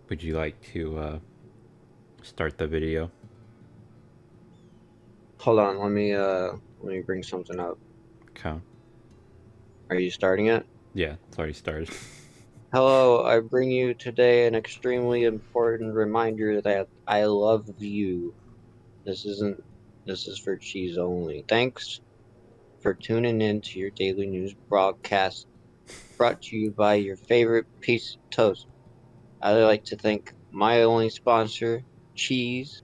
Would you like to start the video? Hold on, let me bring something up. Okay. Are you starting it? Yeah, it's already started. Hello, I bring you today an extremely important reminder that I love you. This isn't this is for cheese only. Thanks for tuning in to your daily news broadcast brought to you by your favorite piece of toast. I'd like to thank my only sponsor, Cheese,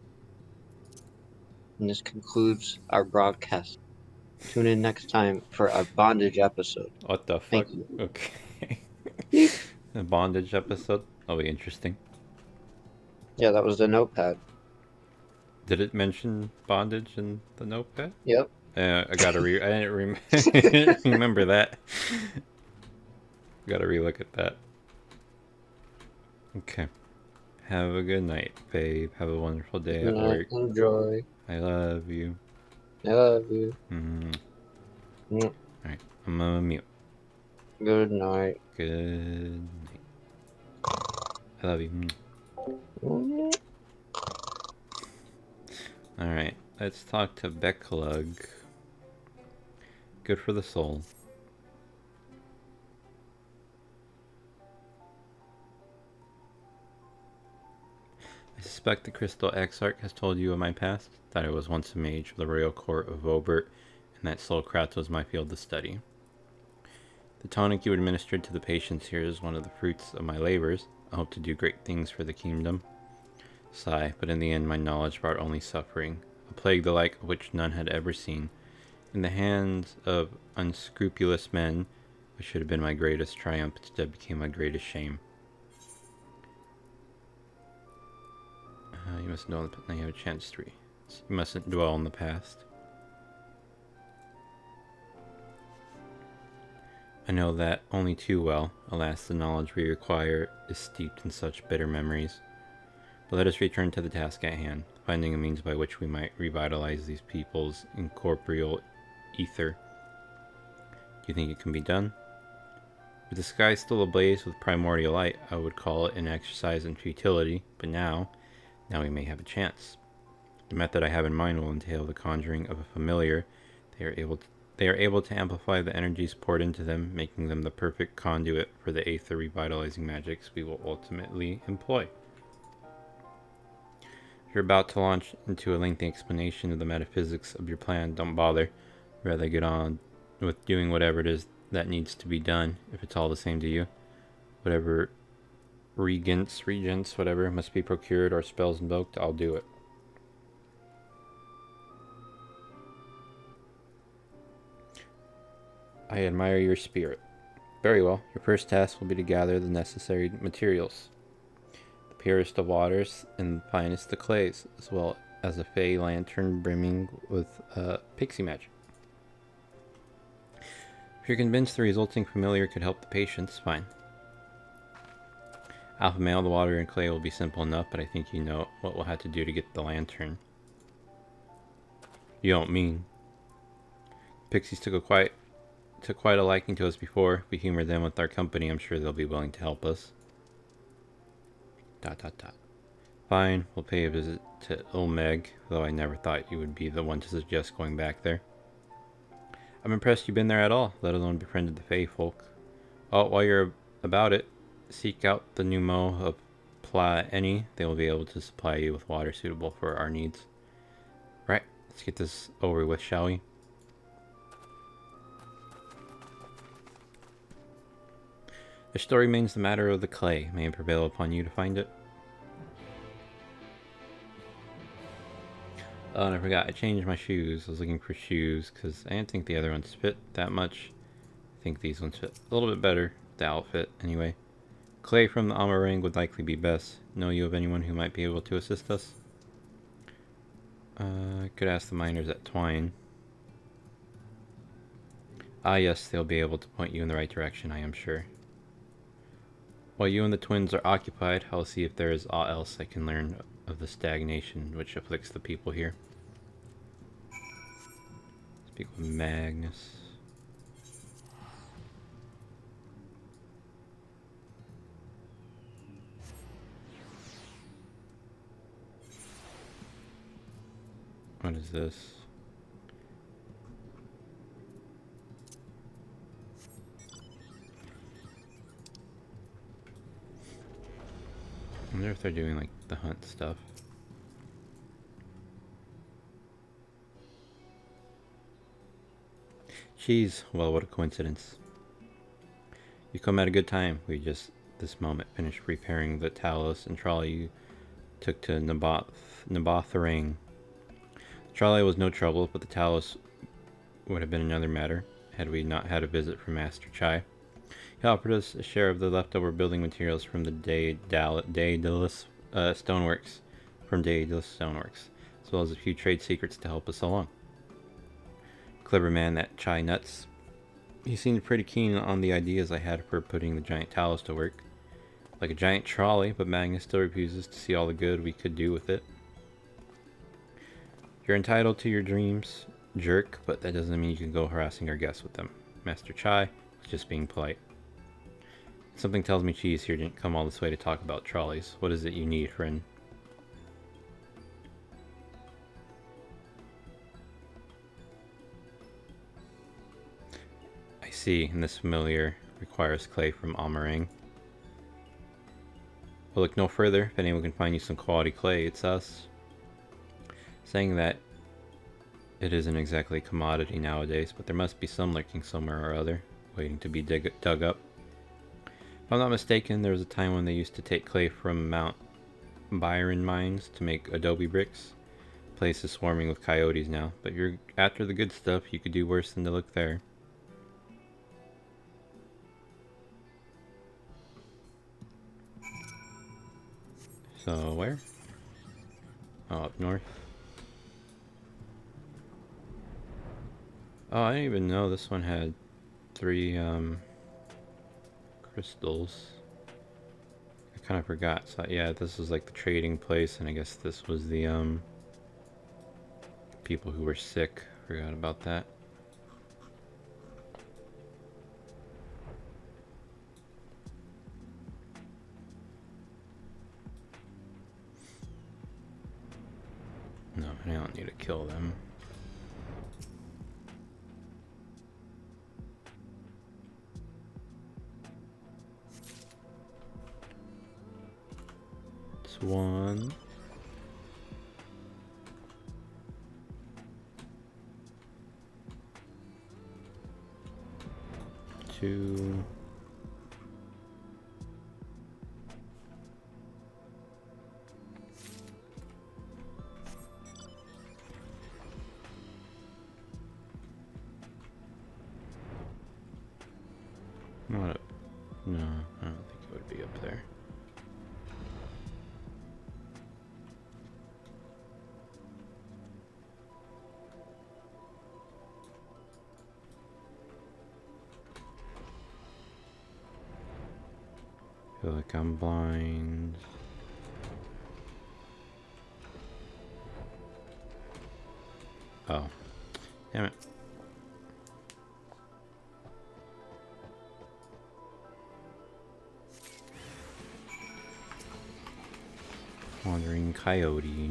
and this concludes our broadcast. Tune in next time for our bondage episode. What the Thank fuck? you. Okay. Beep. A bondage episode? That'll be interesting. Yeah, that was the notepad. Did it mention bondage in the notepad? Yep. I gotta I I didn't remember that. Gotta relook at that. Okay. Have a good night, babe. Have a wonderful day Good at night. work. Enjoy. I love you. I love you. Mm. Mm. Alright, I'm gonna mute. Good night. Good night. I love you. Mm. Alright, let's talk to Becklug. Good for the soul. I suspect the Crystal Exarch has told you of my past, that I was once a mage of the royal court of Vobert, and that Soulcraft was my field of study. The tonic you administered to the patients here is one of the fruits of my labors. I hope to do great things for the kingdom. Sigh, but in the end my knowledge brought only suffering, a plague the like of which none had ever seen. In the hands of unscrupulous men, which should have been my greatest triumph, instead became my greatest shame. You mustn't dwell in the past. Now you have a chance 3. You mustn't dwell in the past. I know that only too well. Alas, the knowledge we require is steeped in such bitter memories. But let us return to the task at hand, finding a means by which we might revitalize these people's incorporeal ether. Do you think it can be done? With the sky still ablaze with primordial light, I would call it an exercise in futility, but now we may have a chance. The method I have in mind will entail the conjuring of a familiar. They are able to amplify the energies poured into them, making them the perfect conduit for the aether revitalizing magics we will ultimately employ. If you're about to launch into a lengthy explanation of the metaphysics of your plan, don't bother. Rather get on with doing whatever it is that needs to be done, if it's all the same to you. Whatever regents, whatever must be procured or spells invoked, I'll do it. I admire your spirit. Very well, your first task will be to gather the necessary materials. The purest of waters and the finest of clays, as well as a fey lantern brimming with pixie magic. If you're convinced the resulting familiar could help the patients, fine. Alpha male, the water and clay will be simple enough, but I think you know what we'll have to do to get the lantern. You don't mean? Pixies took quite a liking to us before. If we humor them with our company, I'm sure they'll be willing to help us. ... Fine, we'll pay a visit to Ilmeg, though I never thought you would be the one to suggest going back there. I'm impressed you've been there at all, let alone befriended the Fey folk. Oh, while you're about it, seek out the Numo of Pla Eni. They will be able to supply you with water suitable for our needs. Right, let's get this over with, shall we? The story remains the matter of the clay. May it prevail upon you to find it. Oh, and I forgot, I changed my shoes. I was looking for shoes because I didn't think the other ones fit that much. I think these ones fit a little bit better, the outfit anyway. Clay from the Amarang would likely be best. Know you of anyone who might be able to assist us? I could ask the miners at Twine. Ah yes, they'll be able to point you in the right direction, I am sure. While you and the twins are occupied, I'll see if there is aught else I can learn of the stagnation which afflicts the people here. Speak with Magnus. What is this? I wonder if they're doing like the hunt stuff. Jeez, well, what a coincidence. You come at a good time. We just, this moment, finished repairing the Talos and trolley you took to Nabothering. The trolley was no trouble, but the Talos would have been another matter, had we not had a visit from Master Chai. He offered us a share of the leftover building materials from the Daedalus Stoneworks, as well as a few trade secrets to help us along. Clever man, that Chai Nuts. He seemed pretty keen on the ideas I had for putting the giant Talos to work. Like a giant trolley, but Magnus still refuses to see all the good we could do with it. You're entitled to your dreams, jerk, but that doesn't mean you can go harassing our guests with them. Master Chai was just being polite. Something tells me Cheese here didn't come all this way to talk about trolleys. What is it you need, friend? I see, and this familiar requires clay from Almarang. We'll look no further. If anyone can find you some quality clay, it's us. Saying that, it isn't exactly a commodity nowadays, but there must be some lurking somewhere or other, waiting to be dug up. If I'm not mistaken, there was a time when they used to take clay from Mount Byron mines to make adobe bricks. The place is swarming with coyotes now, but if you're after the good stuff, you could do worse than to look there. So, where? Oh, up north. Oh, I didn't even know this one had 3, crystals. I kind of forgot. So, yeah, this was like the trading place, and I guess this was the, people who were sick. Forgot about that. No, I don't need to kill them. It's 1. 2. Not up. No, I don't think it would be up there. Feel like I'm blind. Oh, damn it. Wandering coyote.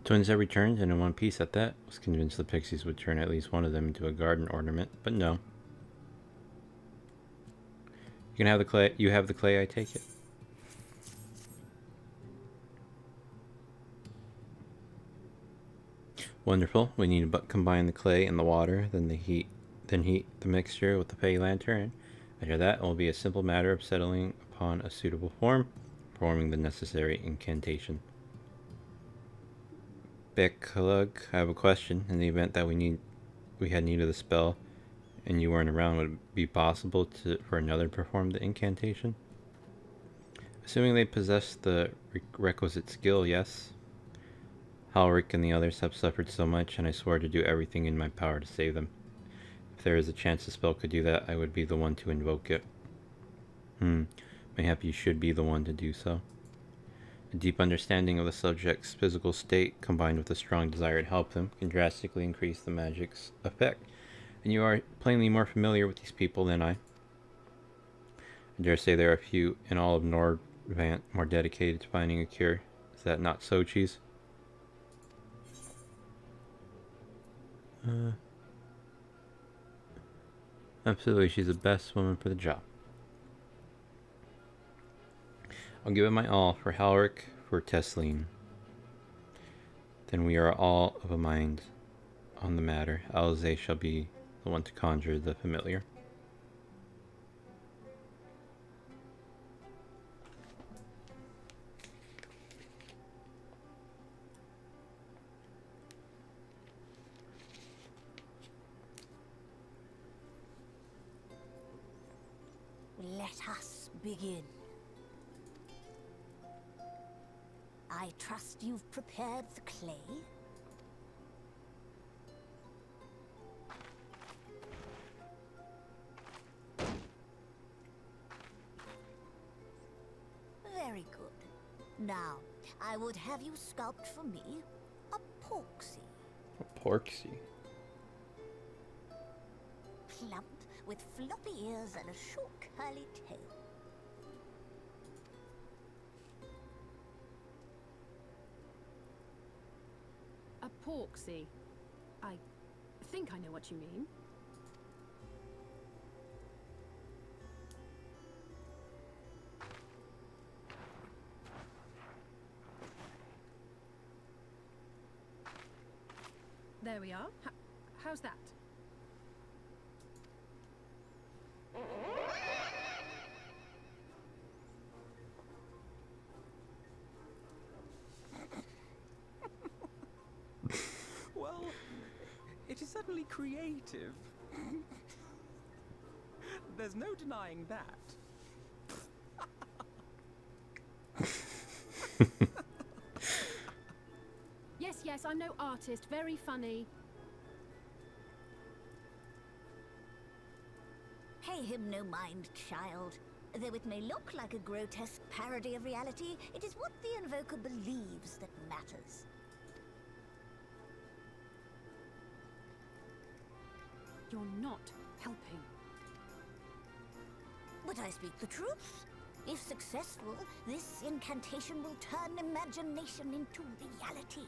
Twins have returned, and in one piece at that. Was convinced the pixies would turn at least one of them into a garden ornament, but no. You can have the clay. You have the clay, I take it. Wonderful. We need to combine the clay and the water, then heat the mixture with the Fey lantern. After that, it will be a simple matter of settling upon a suitable form, performing the necessary incantation. Beklug, I have a question. In the event that we had need of the spell, and you weren't around, would it be possible for another to perform the incantation? Assuming they possess the requisite skill, yes. Halric and the others have suffered so much, and I swore to do everything in my power to save them. If there is a chance the spell could do that, I would be the one to invoke it. Mayhap you should be the one to do so. A deep understanding of the subject's physical state, combined with a strong desire to help them, can drastically increase the magic's effect. And you are plainly more familiar with these people than I. I dare say there are a few in all of Nordvant more dedicated to finding a cure. Is that not so, Cheese? Absolutely, she's the best woman for the job. I'll give it my all for Halric, for Tesleen. Then we are all of a mind on the matter. Alize shall be the one to conjure the familiar. Let us begin. I trust you've prepared the clay? Very good. Now, I would have you sculpt for me a porksy. A porksy? Plump, with floppy ears and a short curly tail. A porksy? I think I know what you mean. There we are. How's that? Well, it is certainly creative. There's no denying that. Yes, I'm no artist. Very funny. Pay him no mind, child. Though it may look like a grotesque parody of reality, it is what the invoker believes that matters. You're not helping. But I speak the truth. If successful, this incantation will turn imagination into reality.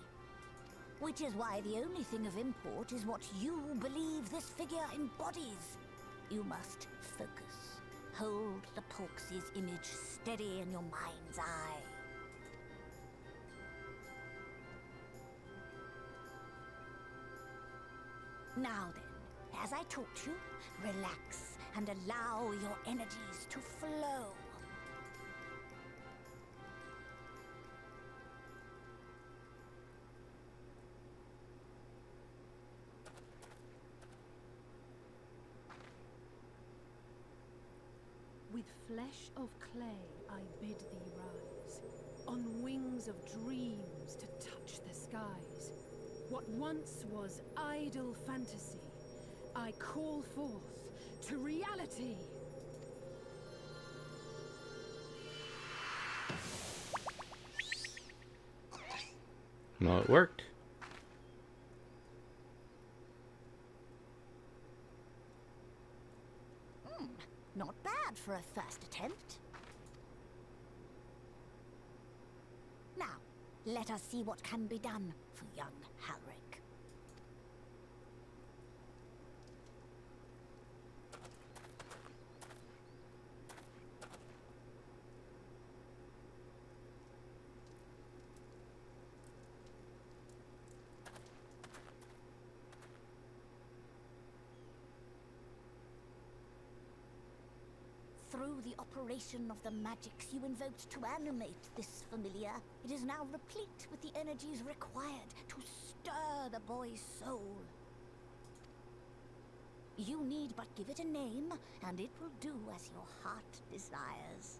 Which is why the only thing of import is what you believe this figure embodies. You must focus. Hold the Porksy's image steady in your mind's eye. Now then, as I taught you, relax and allow your energies to flow. With flesh of clay I bid thee rise, on wings of dreams to touch the skies. What once was idle fantasy, I call forth to reality. Well, it worked. Not bad for a first attempt. Now, let us see what can be done for young Halric. Through the operation of the magics you invoked to animate this familiar, it is now replete with the energies required to stir the boy's soul. You need but give it a name, and it will do as your heart desires.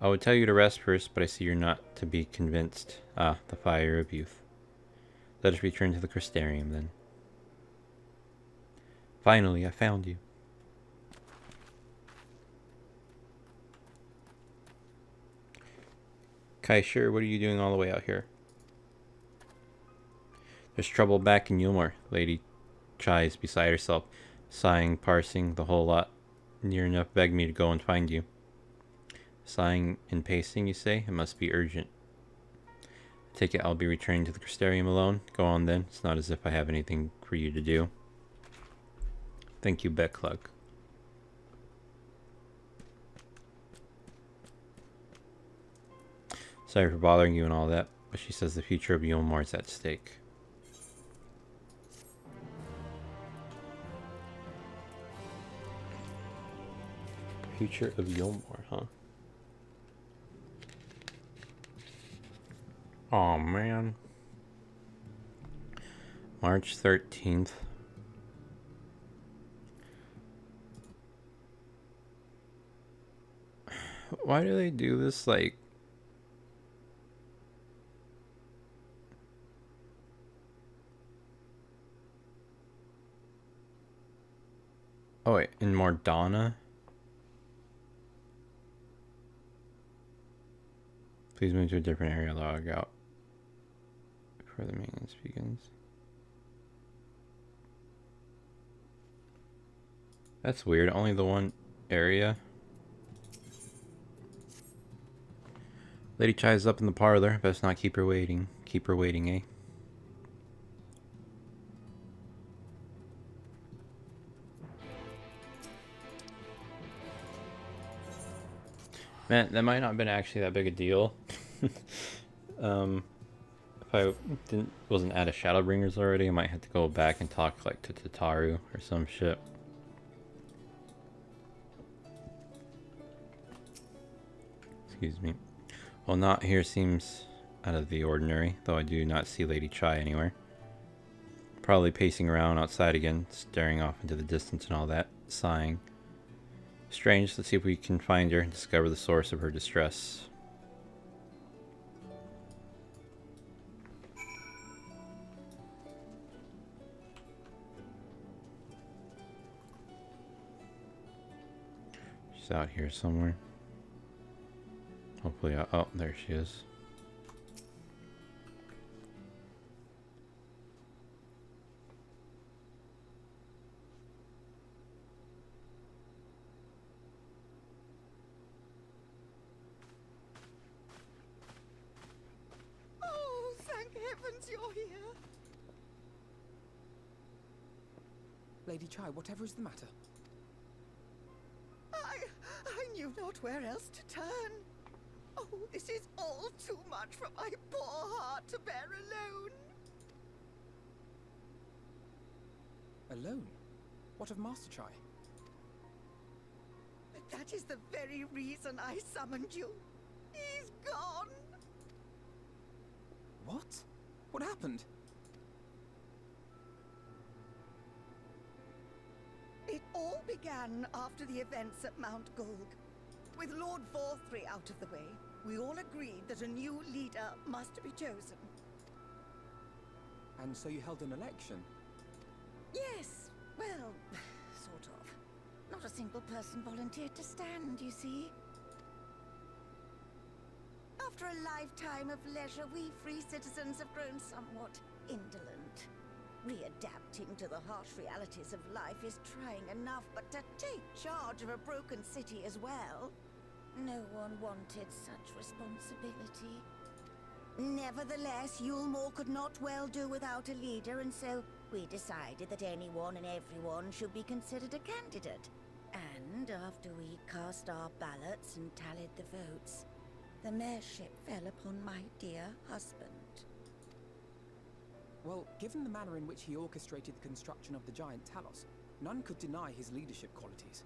I would tell you to rest first, but I see you're not to be convinced. Ah, the fire of youth. Let us return to the Crystarium, then. Finally, I found you. Kai, sure, what are you doing all the way out here? There's trouble back in Yulmore. Lady Chai is beside herself, sighing, parsing the whole lot. Near enough begged me to go and find you. Sighing and pacing, you say? It must be urgent. I take it I'll be returning to the Crystarium alone? Go on then. It's not as if I have anything for you to do. Thank you, Becklug. Sorry for bothering you and all that, but she says the future of Yulmore is at stake. Future of Yulmore, huh? Oh man. March 13th. Why do they do this, like... Oh wait, in Mordana? Please move to a different area, log out before the maintenance begins. That's weird, only the one area. Lady Chai's up in the parlor, best not keep her waiting. Keep her waiting, eh? Man, that might not have been actually that big a deal. If I wasn't out of Shadowbringers already, I might have to go back and talk like to Tataru or some shit. Excuse me. Well, not here seems out of the ordinary, though I do not see Lady Chai anywhere. Probably pacing around outside again, staring off into the distance and all that, sighing. Strange, let's see if we can find her and discover the source of her distress. She's out here somewhere. Hopefully, oh, there she is. Oh, thank heavens you're here. Lady Chai, whatever is the matter? I knew not where else to turn. Oh, this is all too much for my poor heart to bear alone. Alone? What of Master Chai? That is the very reason I summoned you. He's gone. What? What happened? It all began after the events at Mount Gulg. With Lord Vorthry out of the way, we all agreed that a new leader must be chosen. And so you held an election? Yes, well, sort of. Not a single person volunteered to stand, you see. After a lifetime of leisure, we free citizens have grown somewhat indolent. Readapting to the harsh realities of life is trying enough, but to take charge of a broken city as well, no one wanted such responsibility. Nevertheless, Yulmore could not well do without a leader, and so we decided that anyone and everyone should be considered a candidate. And after we cast our ballots and tallied the votes, the mayorship fell upon my dear husband. Well, given the manner in which he orchestrated the construction of the giant Talos, none could deny his leadership qualities.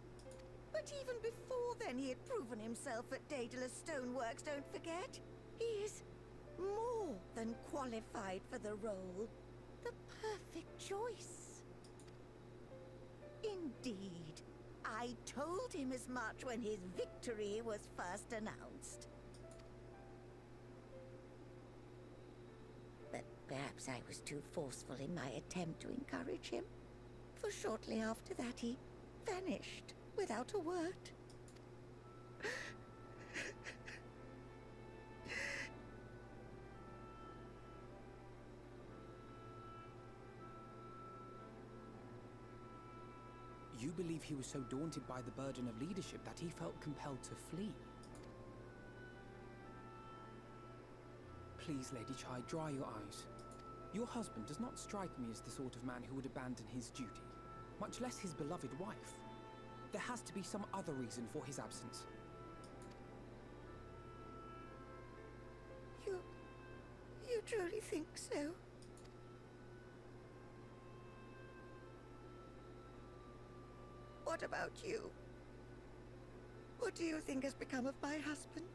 But even before then, he had proven himself at Daedalus Stoneworks, don't forget. He is more than qualified for the role. The perfect choice. Indeed, I told him as much when his victory was first announced. But perhaps I was too forceful in my attempt to encourage him. For shortly after that, he vanished without a word. You believe he was so daunted by the burden of leadership that he felt compelled to flee? Please, Lady Chai, dry your eyes. Your husband does not strike me as the sort of man who would abandon his duty, much less his beloved wife. There has to be some other reason for his absence. You truly think so? What about you? What do you think has become of my husband?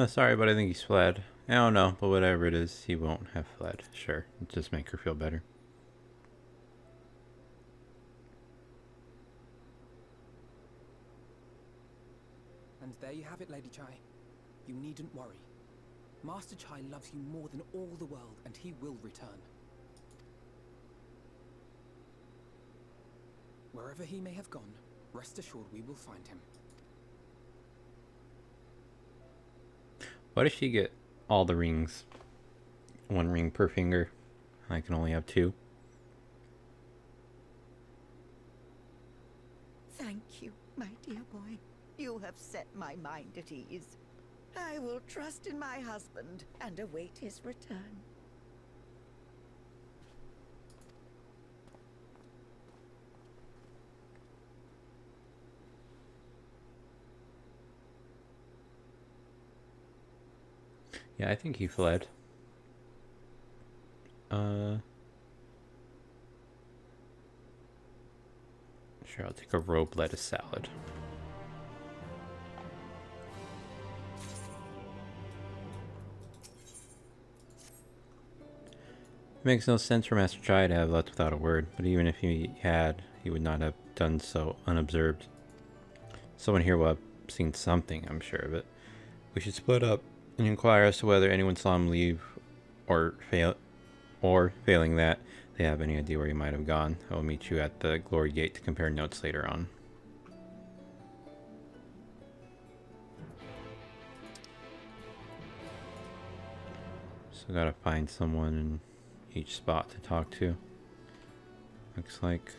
Sorry, but I think he's fled. I don't know, but whatever it is, he won't have fled. Sure, just make her feel better. And there you have it, Lady Chai. You needn't worry. Master Chai loves you more than all the world, and he will return. Wherever he may have gone, rest assured we will find him. Why does she get all the rings? One ring per finger. I can only have two. Thank you, my dear boy. You have set my mind at ease. I will trust in my husband and await his return. Yeah, I think he fled. Sure, I'll take a rope lettuce salad. It makes no sense for Master Chai to have left without a word, but even if he had, he would not have done so unobserved. Someone here will have seen something, I'm sure of it. We should split up and inquire as to whether anyone saw him leave, or failing that, they have any idea where he might have gone. I will meet you at the Glory Gate to compare notes later on. So gotta find someone in each spot to talk to. Looks like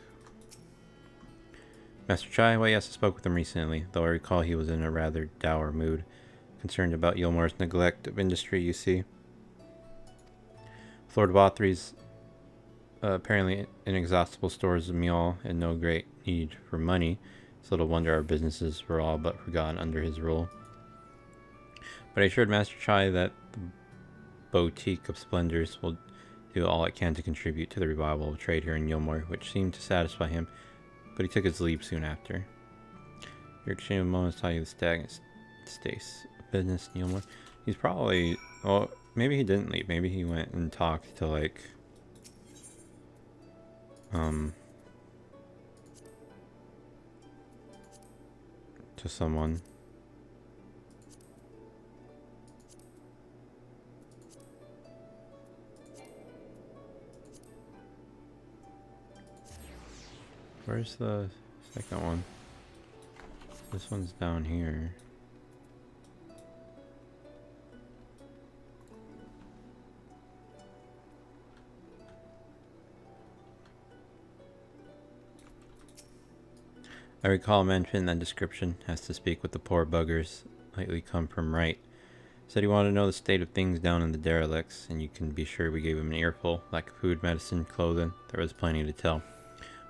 Master Chai. Well, yes, I spoke with him recently, though I recall he was in a rather dour mood, concerned about Yilmar's neglect of industry, you see. Lord Wathrie's apparently inexhaustible stores of meal and no great need for money. It's little wonder our businesses were all but forgotten under his rule. But I assured Master Chai that the Boutique of Splendors will do all it can to contribute to the revival of trade here in Yilmar, which seemed to satisfy him, but he took his leave soon after. Your exchange of moments taught you the stagnant stace of business in Yilmar. He's probably, well, maybe he didn't leave. Maybe he went and talked to, like, to someone. Where's the second one? This one's down here. I recall a mention in that description has to speak with the poor buggers lately come from right. Said he wanted to know the state of things down in the derelicts, and you can be sure we gave him an earful. Lack of food, medicine, clothing, there was plenty to tell.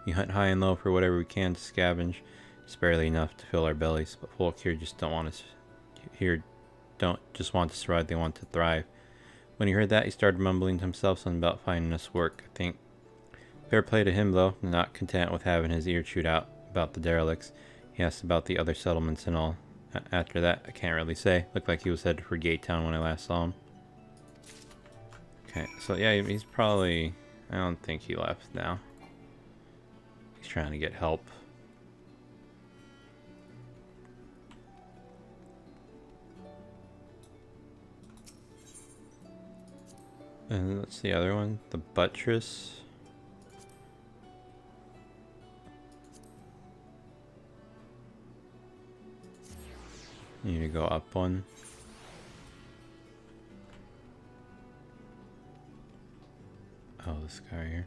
We hunt high and low for whatever we can to scavenge. It's barely enough to fill our bellies, but folk here just don't just want to survive, they want to thrive. When he heard that, he started mumbling to himself something about finding us work, I think. Fair play to him, though, not content with having his ear chewed out about the derelicts. He asked about the other settlements and all. After that, I can't really say. Looked like he was headed for Gate Town when I last saw him. Okay, so yeah, he's probably I don't think he left now. He's trying to get help. And what's the other one? The buttress. You need to go up one. Oh, this guy right here.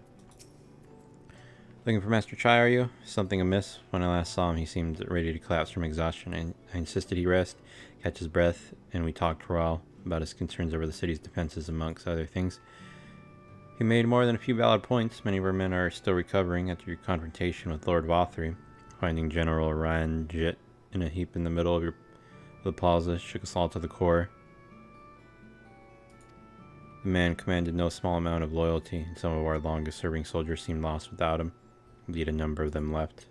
Looking for Master Chai, are you? Something amiss? When I last saw him, he seemed ready to collapse from exhaustion, and I insisted he rest, catch his breath, and we talked for a while about his concerns over the city's defenses, amongst other things. He made more than a few valid points. Many of our men are still recovering after your confrontation with Lord Vothry. Finding General Ranjit in a heap in the middle of the plaza shook us all to the core. The man commanded no small amount of loyalty, and some of our longest-serving soldiers seemed lost without him. Indeed, a number of them left.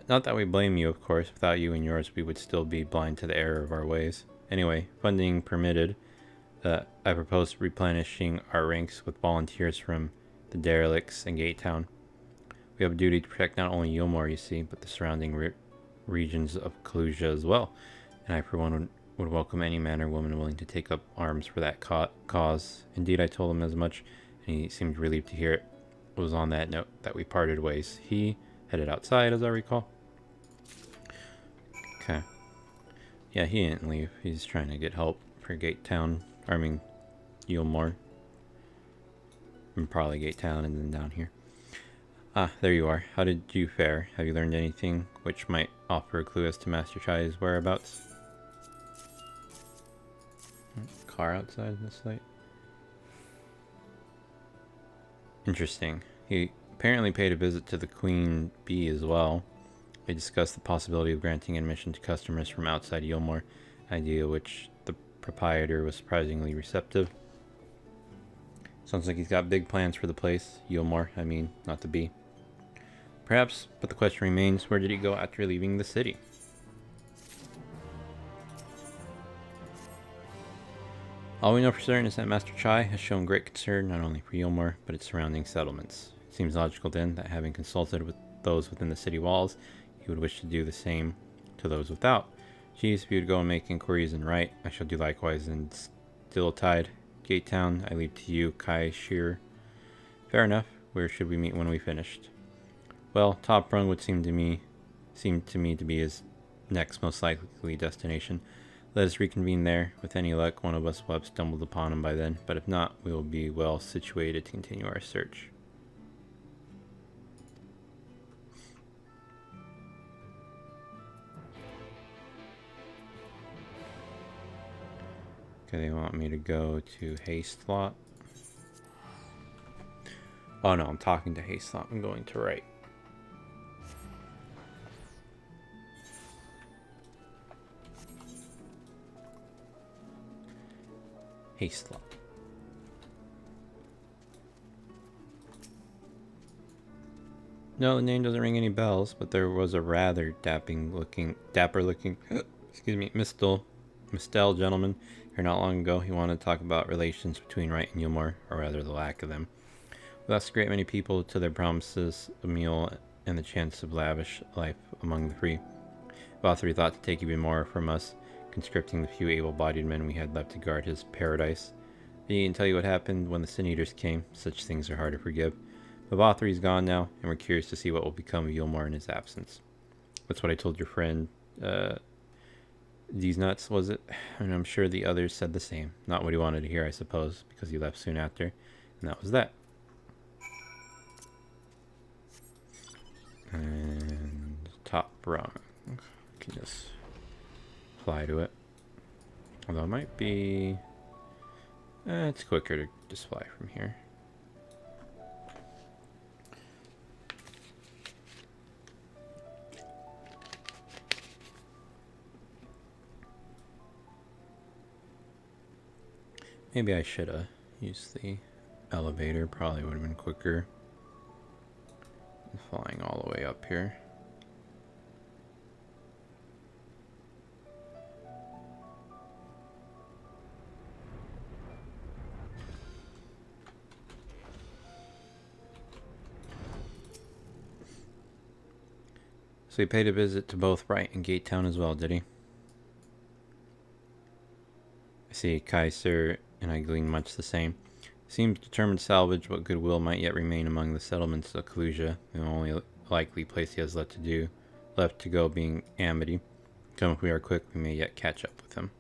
Not that we blame you, of course. Without you and yours, we would still be blind to the error of our ways. Anyway, funding permitted, I propose replenishing our ranks with volunteers from the derelicts and Gate Town. We have a duty to protect not only Yulmore, you see, but the surrounding regions of Kalusia as well. And I, for one, would welcome any man or woman willing to take up arms for that cause. Indeed, I told him as much, and he seemed relieved to hear it. It was on that note that we parted ways. He headed outside, as I recall. Okay. Yeah, he didn't leave. He's trying to get help for Gate Town. Yulmore. And probably Gate Town and then down here. Ah, there you are. How did you fare? Have you learned anything which might offer a clue as to Master Chai's whereabouts? Car outside this light. Interesting. He apparently paid a visit to the Queen Bee as well. They discussed the possibility of granting admission to customers from outside Yulmore, idea which the proprietor was surprisingly receptive. Sounds like he's got big plans for the place. Yulmore, I mean, not the bee. Perhaps, but the question remains, where did he go after leaving the city? All we know for certain is that Master Chai has shown great concern not only for Yulmore, but its surrounding settlements. It seems logical then that having consulted with those within the city walls, he would wish to do the same to those without. Chiefs, if you would go and make inquiries and write, I shall do likewise in Stilltide. Gate Town, I leave to you, Kai Shear. Fair enough. Where should we meet when we finished? Well, Top Rung would seem to me to be his next most likely destination. Let us reconvene there. With any luck, one of us will have stumbled upon him by then, but if not, we will be well situated to continue our search. Okay, they want me to go to Haste Lot. Oh no, I'm talking to Haste Lot. I'm going to right. Haste Lot. No, the name doesn't ring any bells, but there was a rather dapper looking, excuse me, Mistel gentleman here not long ago. He wanted to talk about relations between Wright and Yulmore, or rather the lack of them. We lost a great many people to their promises, a meal, and the chance of lavish life among the free. Vothry thought to take even more from us, conscripting the few able-bodied men we had left to guard his paradise. He didn't tell you what happened when the Sin Eaters came. Such things are hard to forgive. But Vothry's gone now, and we're curious to see what will become of Yulmore in his absence. That's what I told your friend, These Nuts, was it? And I'm sure the others said the same. Not what he wanted to hear, I suppose, because he left soon after. And that was that. And Top Rung. Can just fly to it. Although it might be... it's quicker to just fly from here. Maybe I should have used the elevator. Probably would have been quicker than flying all the way up here. So he paid a visit to both Bright and Gate Town as well, did he? I see Kaiser and I glean much the same. He seems determined to salvage what goodwill might yet remain among the settlements of Kalusia, the only likely place he has left to go being Amity. Come if we are quick, we may yet catch up with him.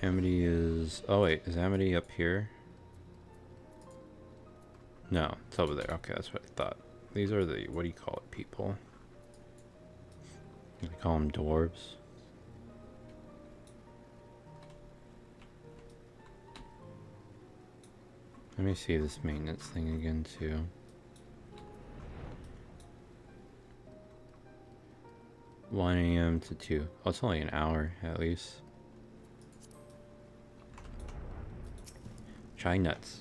Amity is... Oh wait, is Amity up here? No, it's over there. Okay, that's what I thought. These are the... what do you call it, people? They call them dwarves. Let me see this maintenance thing again too. (1 a.m. to 2. Oh, it's only an hour at least. Chai nuts.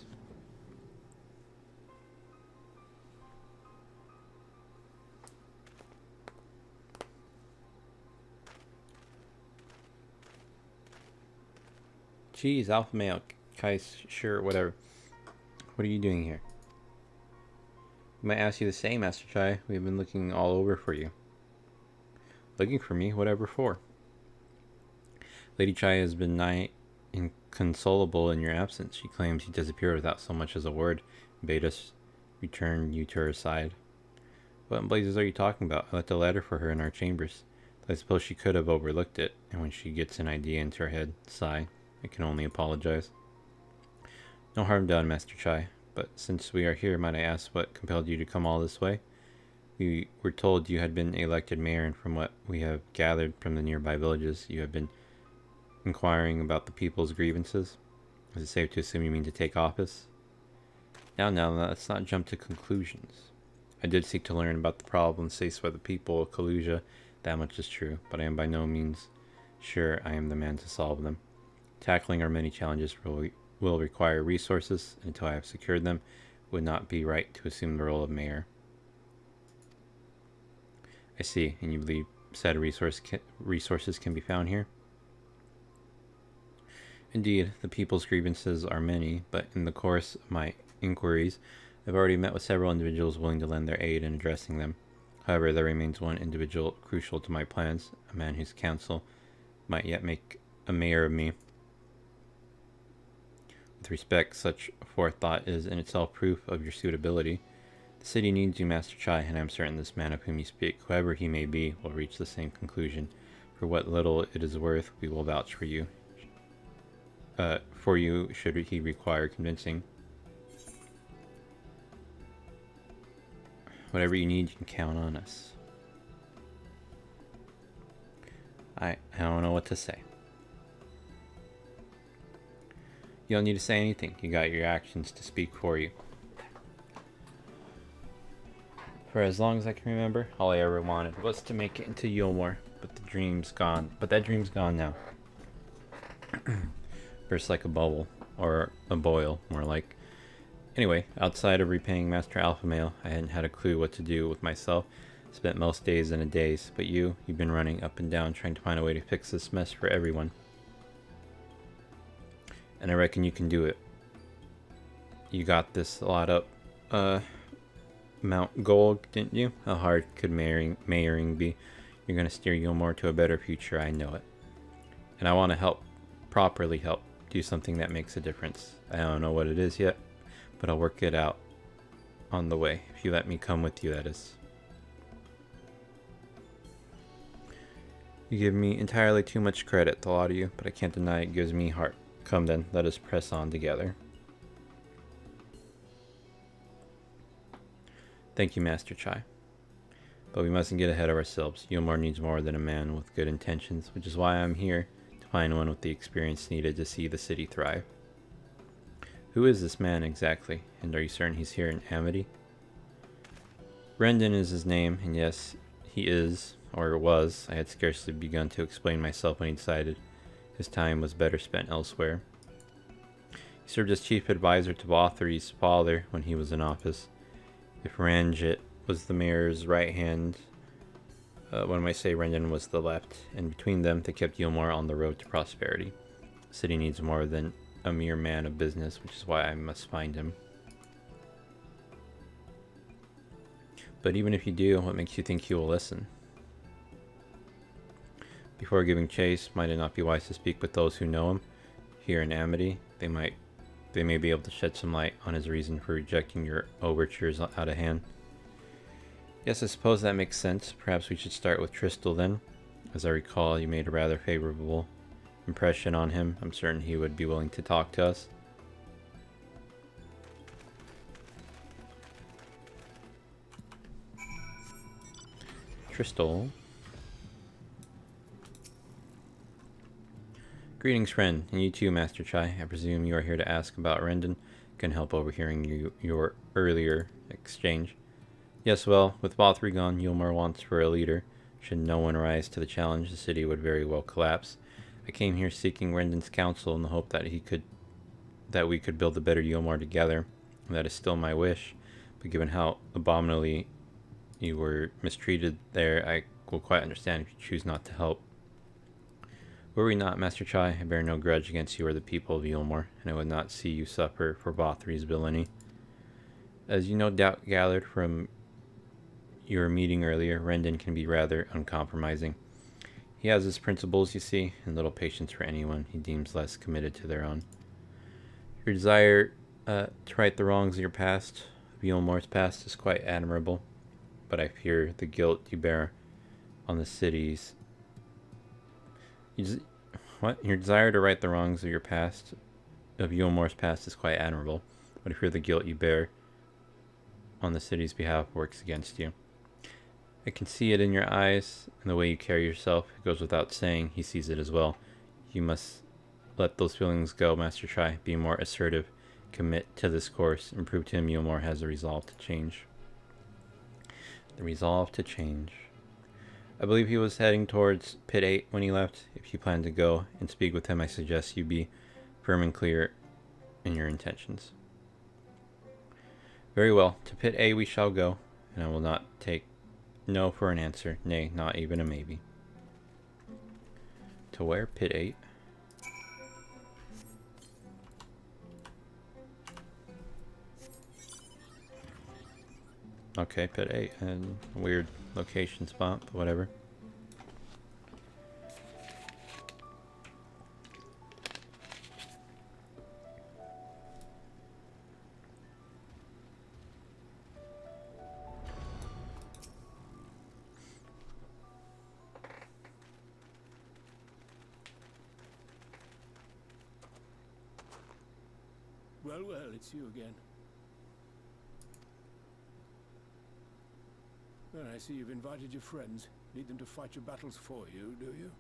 Geez, alpha male, Kais, sure, whatever. What are you doing here? We might ask you the same, Master Chai. We've been looking all over for you. Looking for me? Whatever for? Lady Chai has been nigh inconsolable in your absence. She claims you disappeared without so much as a word, and bade us return you to her side. What in blazes are you talking about? I left a letter for her in our chambers. I suppose she could have overlooked it, and when she gets an idea into her head, sigh. I can only apologize. No harm done, Master Chai, but since we are here, might I ask what compelled you to come all this way? We were told you had been elected mayor, and from what we have gathered from the nearby villages, you have been inquiring about the people's grievances. Is it safe to assume you mean to take office? Now, let's not jump to conclusions. I did seek to learn about the problems faced by the people of Kalusia. That much is true, but I am by no means sure I am the man to solve them. Tackling our many challenges will require resources. Until I have secured them, it would not be right to assume the role of mayor. I see, and you believe said resources can be found here? Indeed, the people's grievances are many, but in the course of my inquiries, I've already met with several individuals willing to lend their aid in addressing them. However, there remains one individual crucial to my plans, a man whose counsel might yet make a mayor of me. With respect, such forethought is in itself proof of your suitability. The city needs you, Master Chai, and I am certain this man of whom you speak, whoever he may be, will reach the same conclusion. For what little it is worth, we will vouch for you. Should he require convincing. Whatever you need, you can count on us. I don't know what to say. You don't need to say anything. You got your actions to speak for you. For as long as I can remember, all I ever wanted was to make it into Yulmore, but that dream's gone now. Burst like a bubble, or a boil, more like. Anyway, outside of repaying Master Alpha Male, I hadn't had a clue what to do with myself. Spent most days in a daze, but you've been running up and down trying to find a way to fix this mess for everyone. And I reckon you can do it. You got this a lot up Mount Gold, didn't you? How hard could mayoring be? You're going to steer Yulmore to a better future, I know it. And I want to help, properly help, do something that makes a difference. I don't know what it is yet, but I'll work it out on the way. If you let me come with you, that is. You give me entirely too much credit, the lot of you, but I can't deny it gives me heart. Come then, let us press on together. Thank you, Master Chai. But we mustn't get ahead of ourselves. Yulmore needs more than a man with good intentions, which is why I'm here, to find one with the experience needed to see the city thrive. Who is this man exactly, and are you certain he's here in Amity? Brendan is his name, and yes, he is, or was. I had scarcely begun to explain myself when he decided his time was better spent elsewhere. He served as chief advisor to Bothry's father when he was in office. If Ranjit was the mayor's right hand, one might say Brendan was the left, and between them they kept Yulmore on the road to prosperity. The city needs more than a mere man of business, which is why I must find him. But even if you do, what makes you think he will listen? Before giving chase, might it not be wise to speak with those who know him? Here in Amity, they may be able to shed some light on his reason for rejecting your overtures out of hand. Yes, I suppose that makes sense. Perhaps we should start with Tristal then. As I recall, you made a rather favorable impression on him. I'm certain he would be willing to talk to us. Tristal. Greetings, friend, and you too, Master Chai. I presume you are here to ask about Rendon. Can help overhearing your earlier exchange. Yes, well, with Bothri gone, Yulmar wants for a leader. Should no one rise to the challenge, the city would very well collapse. I came here seeking Rendon's counsel in the hope that we could build a better Yulmar together. And that is still my wish, but given how abominably you were mistreated there, I will quite understand if you choose not to help. Were we not, Master Chai, I bear no grudge against you or the people of Yulmar, and I would not see you suffer for Bothri's villainy. As you no doubt gathered from your meeting earlier, Rendon can be rather uncompromising. He has his principles, you see, and little patience for anyone he deems less committed to their own. Your desire to right the wrongs of your past, of Yulmar's past, is quite admirable, but I fear the guilt you bear on the cities. Your desire to right the wrongs of your past, of Yulmar's past, is quite admirable, but I fear the guilt you bear on the city's behalf works against you. I can see it in your eyes and the way you carry yourself. It goes without saying, he sees it as well. You must let those feelings go, Master Chai. Be more assertive, commit to this course, and prove to him Yulmar has the resolve to change. The resolve to change. I believe he was heading towards Pit 8 when he left. If you plan to go and speak with him, I suggest you be firm and clear in your intentions. Very well, to Pit A we shall go, and I will not take no for an answer, nay, not even a maybe. To where? Pit 8? Okay, Pit 8, and a weird location spot, but whatever. Well, it's you again. Well, I see you've invited your friends. Need them to fight your battles for you, do you?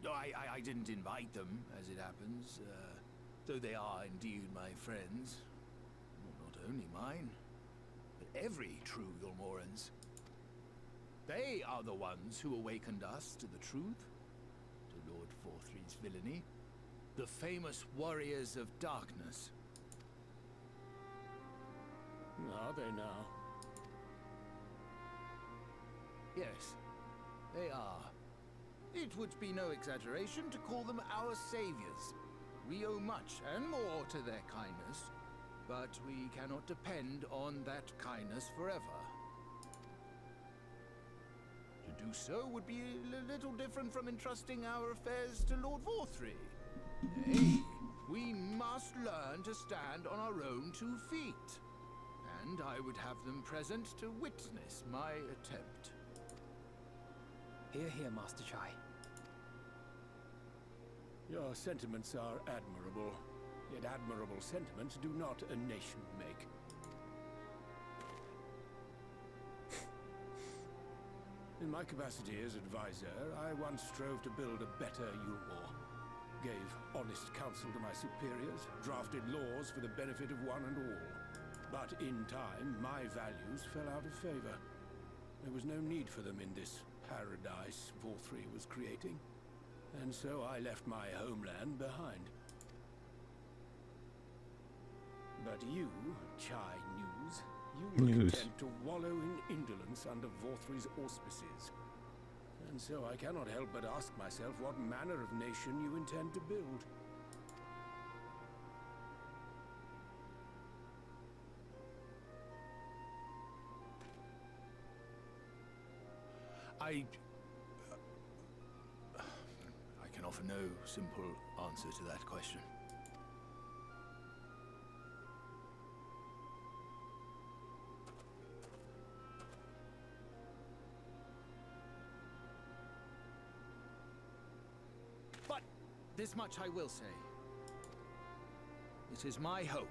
No, I didn't invite them, as it happens, though they are indeed my friends. Well, not only mine, but every true Yulmoran's. They are the ones who awakened us to the truth, to Lord Forthry's villainy. The famous warriors of darkness. Are they now? Yes, they are. It would be no exaggeration to call them our saviors. We owe much and more to their kindness, but we cannot depend on that kindness forever. To do so would be a little different from entrusting our affairs to Lord Forthry. Nay, we must learn to stand on our own 2 feet. And I would have them present to witness my attempt. Hear, hear, Master Chai. Your sentiments are admirable, yet admirable sentiments do not a nation make. In my capacity as advisor, I once strove to build a better Yulmar. Gave honest counsel to my superiors, drafted laws for the benefit of one and all. But in time, my values fell out of favor. There was no need for them in this paradise Forthry was creating. And so I left my homeland behind. But you, Chai News, you were content to wallow in indolence under Forthry's auspices. And so I cannot help but ask myself what manner of nation you intend to build. I can offer no simple answer to that question. But this much I will say. It is my hope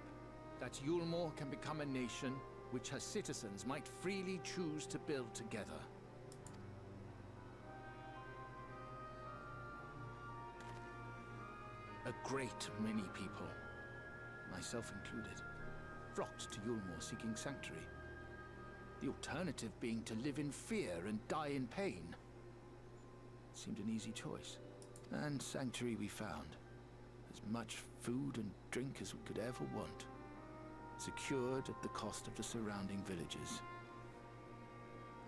that Yulmore can become a nation which her citizens might freely choose to build together. A great many people, myself included, flocked to Yulmore seeking sanctuary. The alternative being to live in fear and die in pain. It seemed an easy choice. And sanctuary we found. As much food and drink as we could ever want. Secured at the cost of the surrounding villages.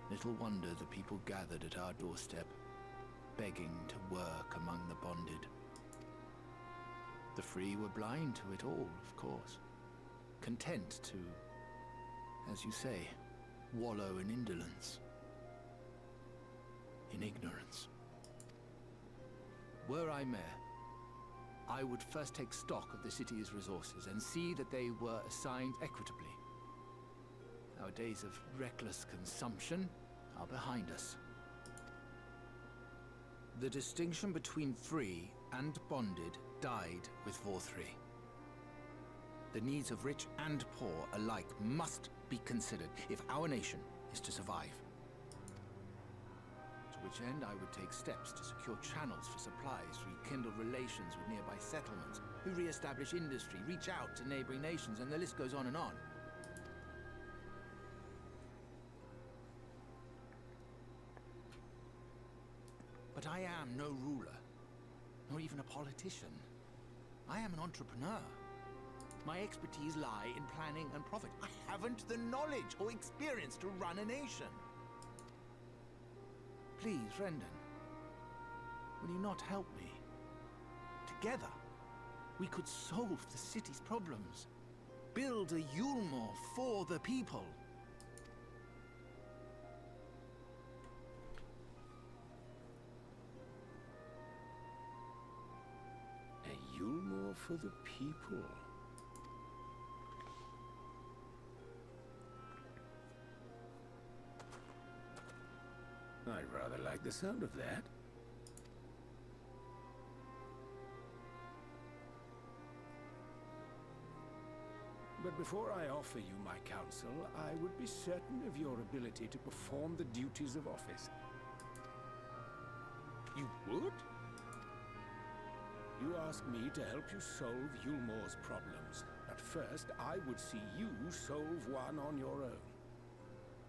Little wonder the people gathered at our doorstep, begging to work among the bonded. The free were blind to it all, of course. Content to, as you say, wallow in indolence. In ignorance. Were I mayor, I would first take stock of the city's resources and see that they were assigned equitably. Our days of reckless consumption are behind us. The distinction between free and bonded died with Vor3. The needs of rich and poor alike must be considered if our nation is to survive. To which end I would take steps to secure channels for supplies, rekindle relations with nearby settlements, who re-establish industry, reach out to neighboring nations, and the list goes on and on. But I am no ruler, nor even a politician. I am an entrepreneur. My expertise lie in planning and profit. I haven't the knowledge or experience to run a nation. Please, Rendon, will you not help me? Together, we could solve the city's problems. Build a Yulmore for the people. A Yulmore for the people. I'd rather like the sound of that. But before I offer you my counsel, I would be certain of your ability to perform the duties of office. You would? You ask me to help you solve Yulmore's problems. At first, I would see you solve one on your own.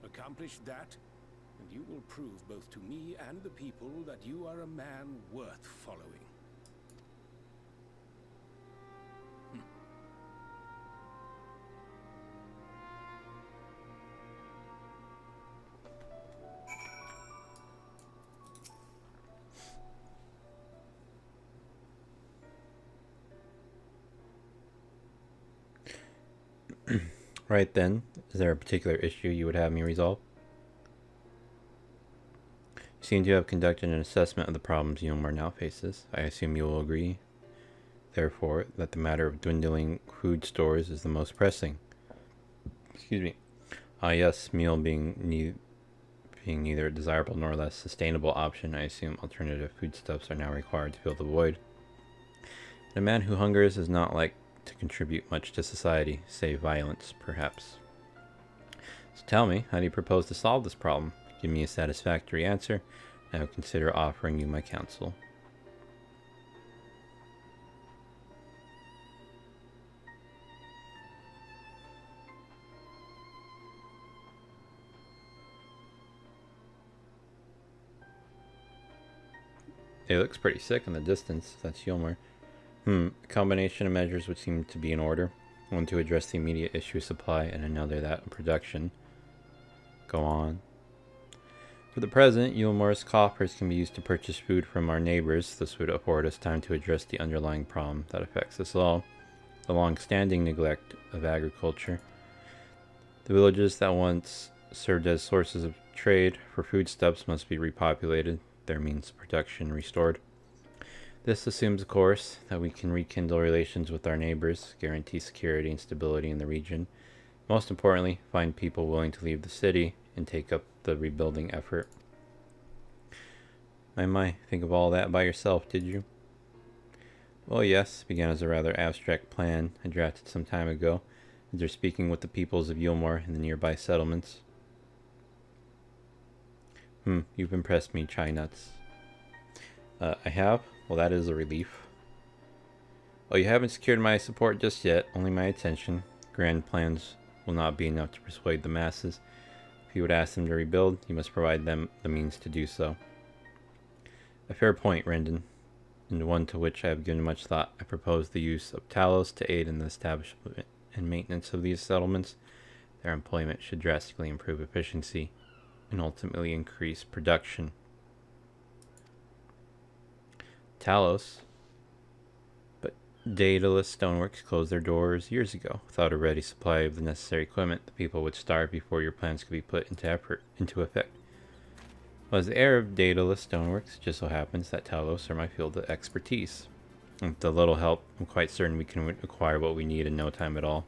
Accomplish that, and you will prove both to me and the people that you are a man worth following. Right then, is there a particular issue you would have me resolve? You seem to have conducted an assessment of the problems Yulmore now faces. I assume you will agree, therefore, that the matter of dwindling food stores is the most pressing. Excuse me. Yes, meal being neither a desirable nor less sustainable option, I assume alternative foodstuffs are now required to fill the void. And a man who hungers is not like to contribute much to society, save violence, perhaps. So tell me, how do you propose to solve this problem? Give me a satisfactory answer, and I will consider offering you my counsel. It looks pretty sick in the distance, if that's Yulmore. A combination of measures would seem to be in order. One to address the immediate issue of supply, and another that of production. Go on. For the present, Yulmore's coffers can be used to purchase food from our neighbors. This would afford us time to address the underlying problem that affects us all, the long-standing neglect of agriculture. The villages that once served as sources of trade for foodstuffs must be repopulated, their means of production restored. This assumes, of course, that we can rekindle relations with our neighbors, guarantee security and stability in the region. Most importantly, find people willing to leave the city and take up the rebuilding effort. My, think of all that by yourself, did you? Well, yes, began as a rather abstract plan I drafted some time ago, after speaking with the peoples of Yulmore and the nearby settlements. You've impressed me, Chai Nuts. I have? Well, that is a relief. Well, you haven't secured my support just yet, only my attention. Grand plans will not be enough to persuade the masses. If you would ask them to rebuild, you must provide them the means to do so. A fair point, Rendon, and one to which I have given much thought. I propose the use of Talos to aid in the establishment and maintenance of these settlements. Their employment should drastically improve efficiency and ultimately increase production. Talos, but Daedalus Stoneworks closed their doors years ago. Without a ready supply of the necessary equipment, the people would starve before your plans could be put into effect. Well, as the heir of Daedalus Stoneworks, it just so happens that Talos are my field of expertise. And with a little help, I'm quite certain we can acquire what we need in no time at all.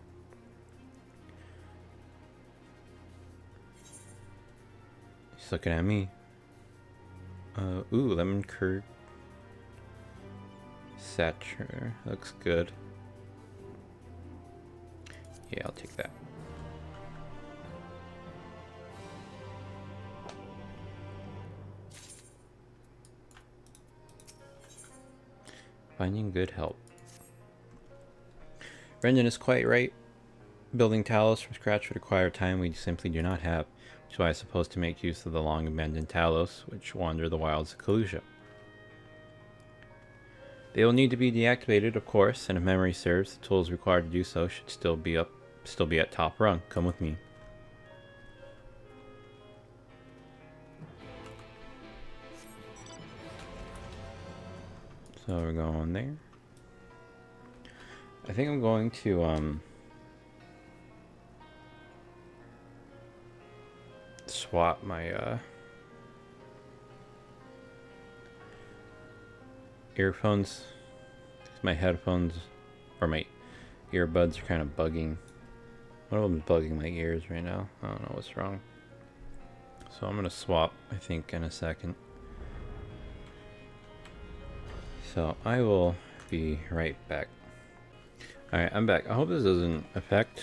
He's looking at me. Lemon curd. Satcher. Looks good. Yeah, I'll take that. Finding good help. Brendan is quite right. Building Talos from scratch would require time we simply do not have, which is why I suppose to make use of the long abandoned Talos, which wander the wilds of Kalusia. They will need to be deactivated, of course, and if memory serves, the tools required to do so should still be at top rung. Come with me. So we're going there. I think I'm going to swap my earphones. My headphones or my earbuds are kind of bugging. One of them is bugging my ears right now. I don't know what's wrong. So I'm gonna swap, I think, in a second. So I will be right back. Alright, I'm back. I hope this doesn't affect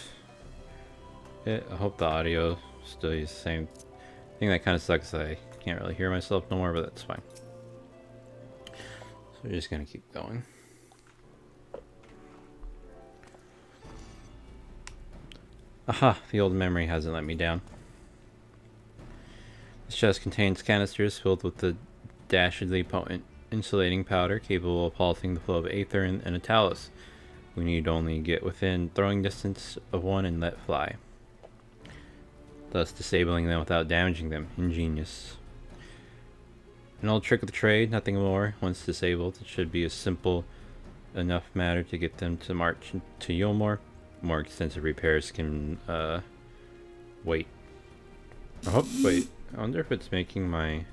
it. I hope the audio stays the same. I think that kind of sucks that I can't really hear myself no more, but that's fine. So we're just gonna keep going. Aha, the old memory hasn't let me down. This chest contains canisters filled with the dastardly potent insulating powder capable of halting the flow of aether and a Talos. We need only get within throwing distance of one and let fly, thus disabling them without damaging them. Ingenious. An old trick of the trade, nothing more. Once disabled, it should be a simple enough matter to get them to march to Yulmore. More extensive repairs can wait. Wait, I wonder if it's making my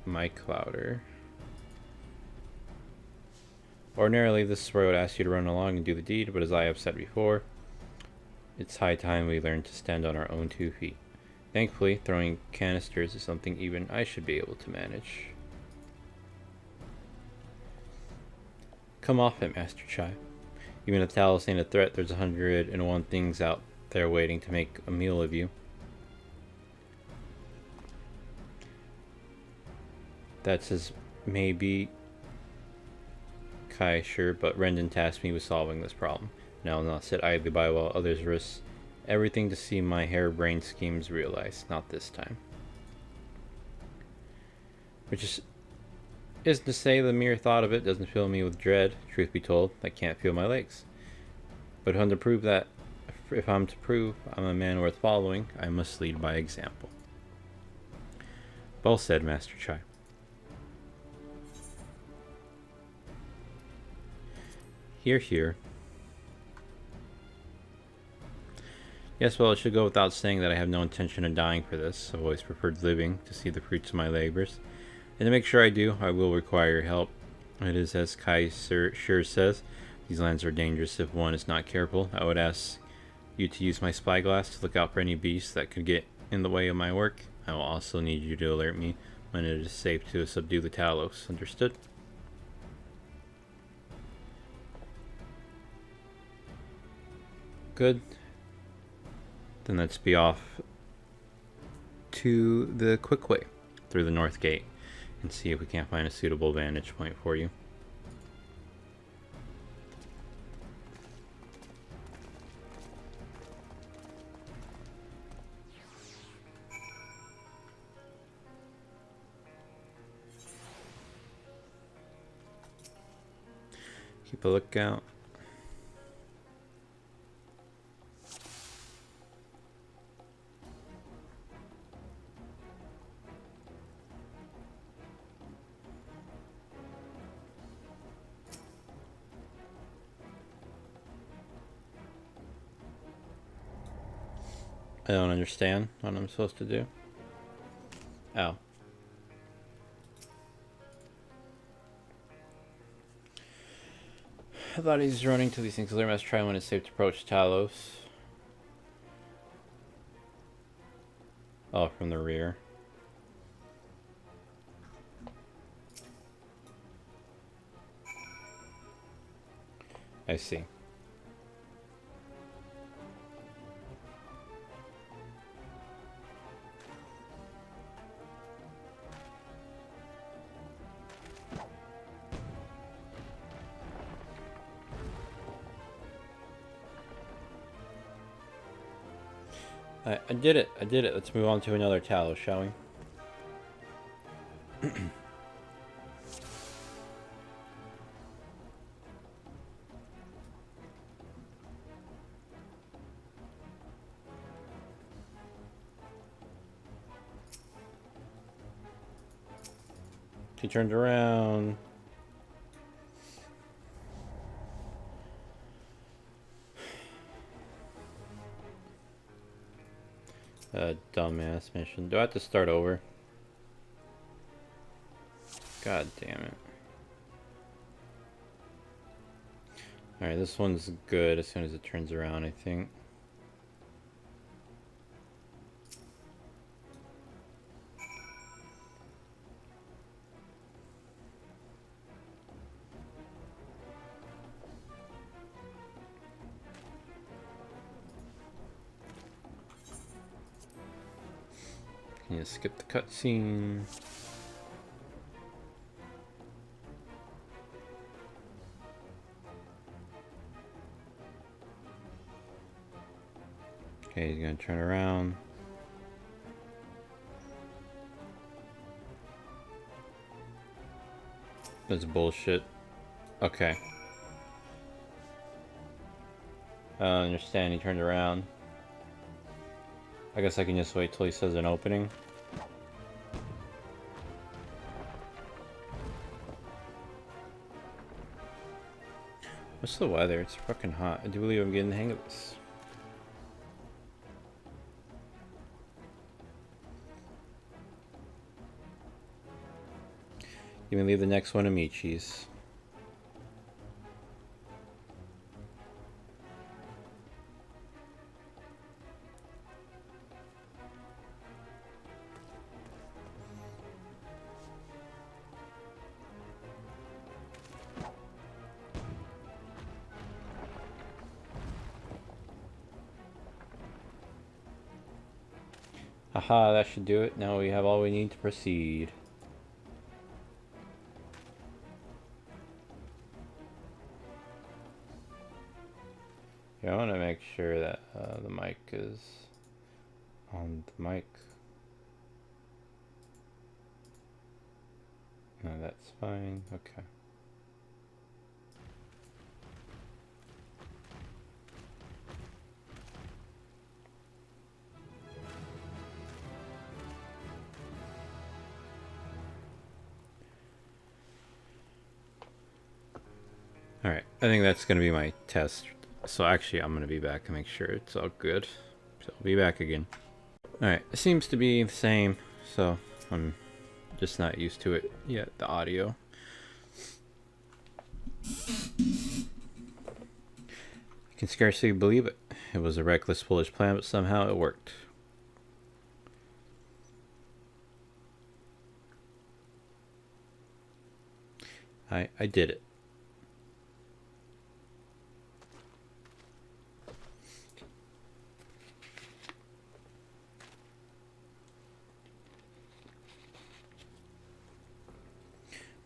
mic louder. Ordinarily, this is where I would ask you to run along and do the deed, but as I have said before, it's high time we learn to stand on our own 2 feet. Thankfully, throwing canisters is something even I should be able to manage. Come off it, Master Chai. Even if Talos ain't a threat, there's 101 things out there waiting to make a meal of you. That says maybe Kai, sure, but Rendon tasked me with solving this problem. Now I'll not sit idly by while others risk everything to see my harebrained schemes realized. Not this time. Which isn't to say the mere thought of it doesn't fill me with dread. Truth be told, I can't feel my legs. But if I'm to prove I'm a man worth following, I must lead by example. Well said, Master Chai. Here. Yes, well, it should go without saying that I have no intention of dying for this. I've always preferred living to see the fruits of my labors. And to make sure I do, I will require your help. It is as Kai sure says, these lands are dangerous if one is not careful. I would ask you to use my spyglass to look out for any beasts that could get in the way of my work. I will also need you to alert me when it is safe to subdue the Talos. Understood? Good. Then let's be off to the quick way through the north gate and see if we can't find a suitable vantage point for you. Keep a lookout. I don't understand what I'm supposed to do. Oh. I thought he's running to these things. Clear must try when it's safe to approach Talos. Oh, from the rear. I see. I did it. I did it. Let's move on to another Talos, shall we? He turned around. Dumbass mission. Do I have to start over? God damn it. Alright, this one's good as soon as it turns around, I think. Can you skip the cutscene? Okay, he's gonna turn around. That's bullshit. Okay. I don't understand, he turned around. I guess I can just wait till he says an opening. What's the weather? It's fucking hot. I do believe I'm getting the hang of this. You can leave the next one to me, cheese. Aha, that should do it. Now we have all we need to proceed. Yeah, I want to make sure that the mic is on the mic. No, that's fine. Okay. Alright, I think that's going to be my test. So actually, I'm going to be back and make sure it's all good. So I'll be back again. Alright, it seems to be the same, so I'm just not used to it yet, the audio. I can scarcely believe it. It was a reckless, foolish plan, but somehow it worked. I did it.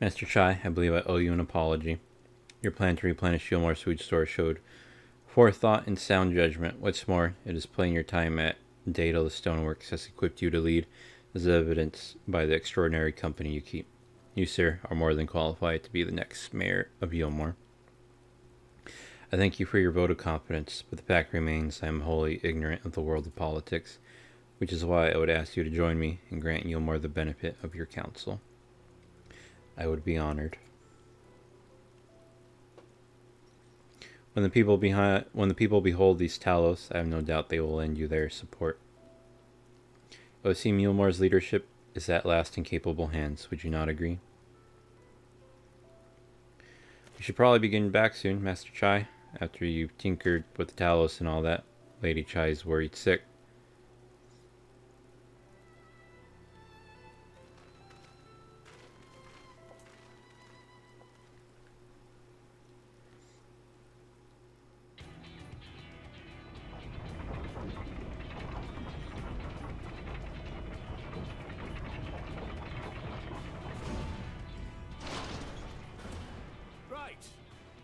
Master Chai, I believe I owe you an apology. Your plan to replenish Yulmar's food store showed forethought and sound judgment. What's more, it is plain your time at Data the Stoneworks has equipped you to lead, as evidenced by the extraordinary company you keep. You, sir, are more than qualified to be the next mayor of Yulmore. I thank you for your vote of confidence, but the fact remains I am wholly ignorant of the world of politics, which is why I would ask you to join me and grant Yulmore the benefit of your counsel. I would be honored. When the people behold these Talos, I have no doubt they will lend you their support. It would seem Yulmore's leadership is at last in capable hands. Would you not agree? We should probably be getting back soon, Master Chai. After you've tinkered with the Talos and all that, Lady Chai is worried sick.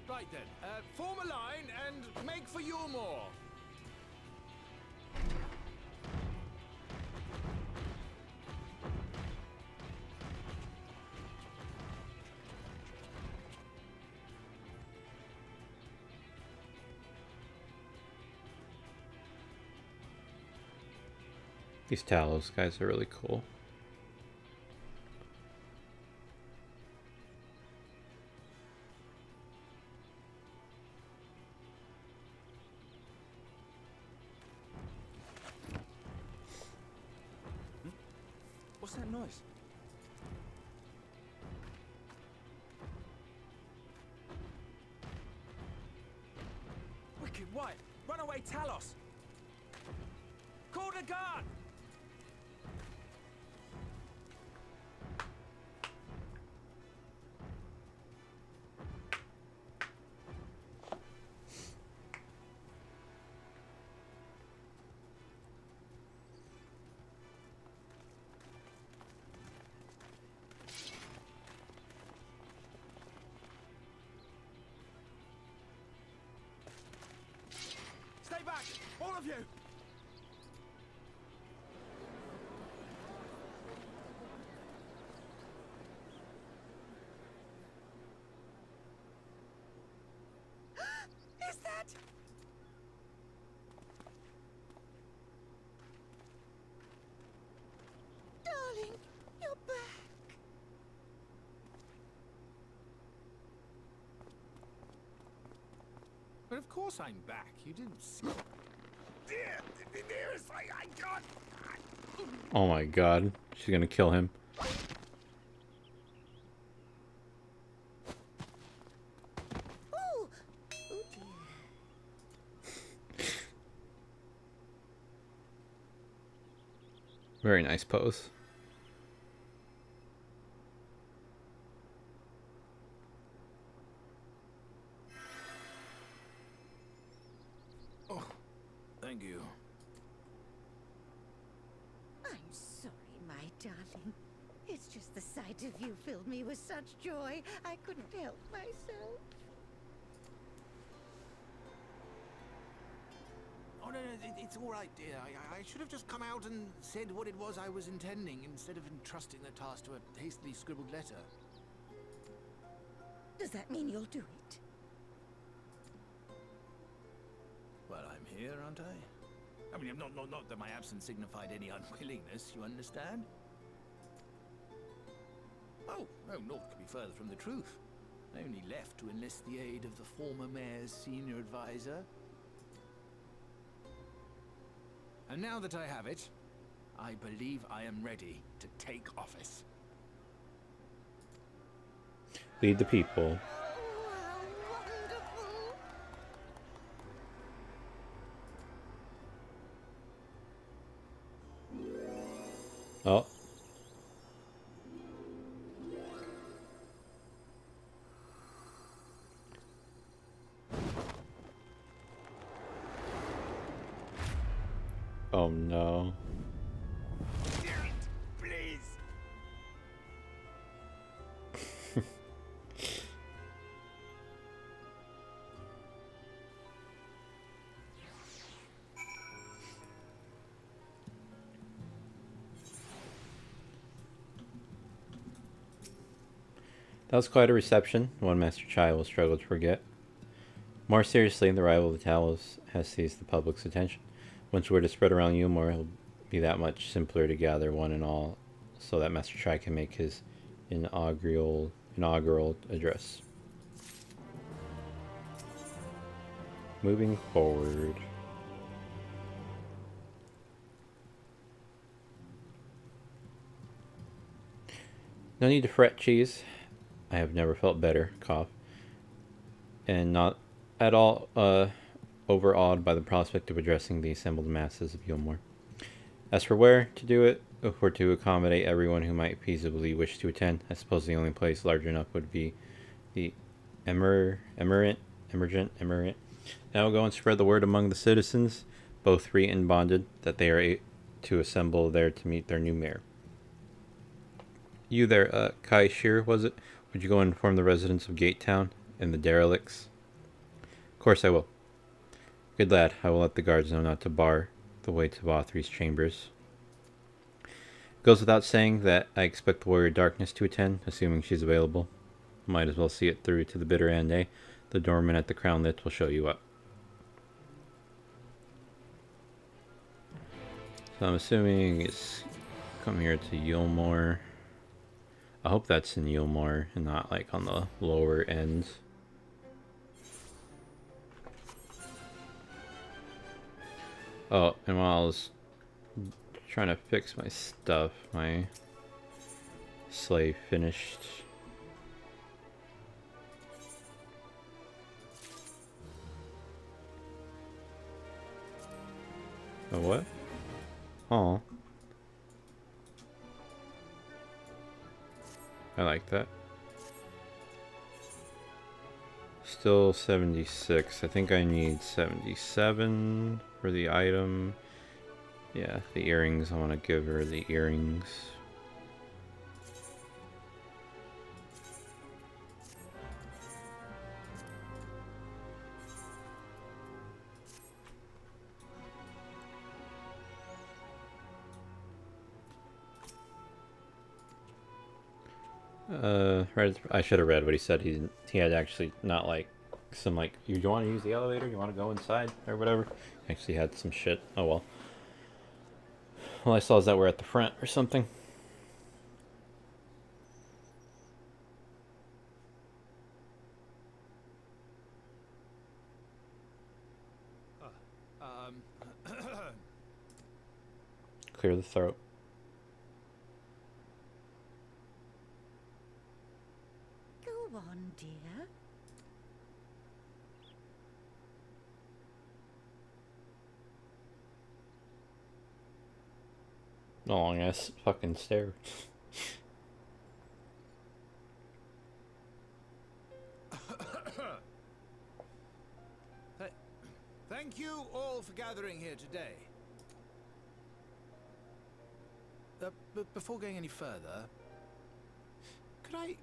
Right then, form a line and make for Yulmore. These Talos guys are really cool. What's that noise? Wicked White! Runaway Talos! Call the guard! Stay back! All of you! Is that... Darling, you're back. But of course I'm back. You didn't see. Dearest, I can't. Oh my god, she's gonna kill him. Oh, oh dear. Very nice pose. Oh, thank you. I'm sorry, my darling. It's just the sight of you filled me with such joy, I couldn't help myself. Oh, no, it's all right, dear. I should have just come out and said what it was I was intending instead of entrusting the task to a hastily scribbled letter. Does that mean you'll do it? Well, I'm here, aren't I? I mean, not that my absence signified any unwillingness, you understand? Oh, no, naught could be further from the truth. I only left to enlist the aid of the former mayor's senior advisor. And now that I have it, I believe I am ready to take office. Lead the people. Oh. Oh no. Please. That was quite a reception, one Master Chai will struggle to forget. More seriously, the arrival of the Talos has seized the public's attention. Once word is spread around Yulmore, it'll be that much simpler to gather one and all so that Master Chai can make his inaugural address. Moving forward. No need to fret, Cheese. I have never felt better, cough. And not at all overawed by the prospect of addressing the assembled masses of Yulmore. As for where to do it, if we're to accommodate everyone who might feasibly wish to attend, I suppose the only place large enough would be the Emergent. Now we'll go and spread the word among the citizens, both free and bonded, that they are to assemble there to meet their new mayor. You there, Kai Shear, was it? Would you go and inform the residents of Gatetown and the derelicts? Of course I will. Good lad, I will let the guards know not to bar the way to Vothri's chambers. It goes without saying that I expect the Warrior Darkness to attend, assuming she's available. Might as well see it through to the bitter end, eh? The doorman at the Crown Lit will show you up. So I'm assuming it's come here to Yulmore. I hope that's in Yulmore and not like on the lower end. Oh, and while I was trying to fix my stuff, my slave finished. A what? Oh. I like that. Still 76. I think I need 77 for the item. Yeah, the earrings. I want to give her the earrings. Right. I should have read what he said. He had actually not like some like you want to use the elevator, you want to go inside or whatever. He actually had some shit. Oh well. All I saw is that we're at the front or something. Clear the throat. Go on, dear. Long ass fucking stare. Thank you all for gathering here today. But before going any further, could I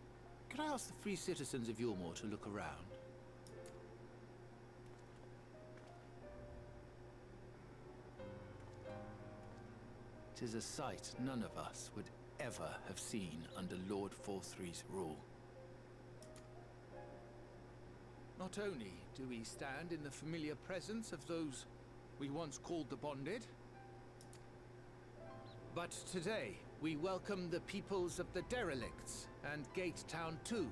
ask the free citizens of Yulmore to look around? Tis a sight none of us would ever have seen under Lord Forthry's rule. Not only do we stand in the familiar presence of those we once called the Bonded, but today we welcome the peoples of the Derelicts and Gatetown too.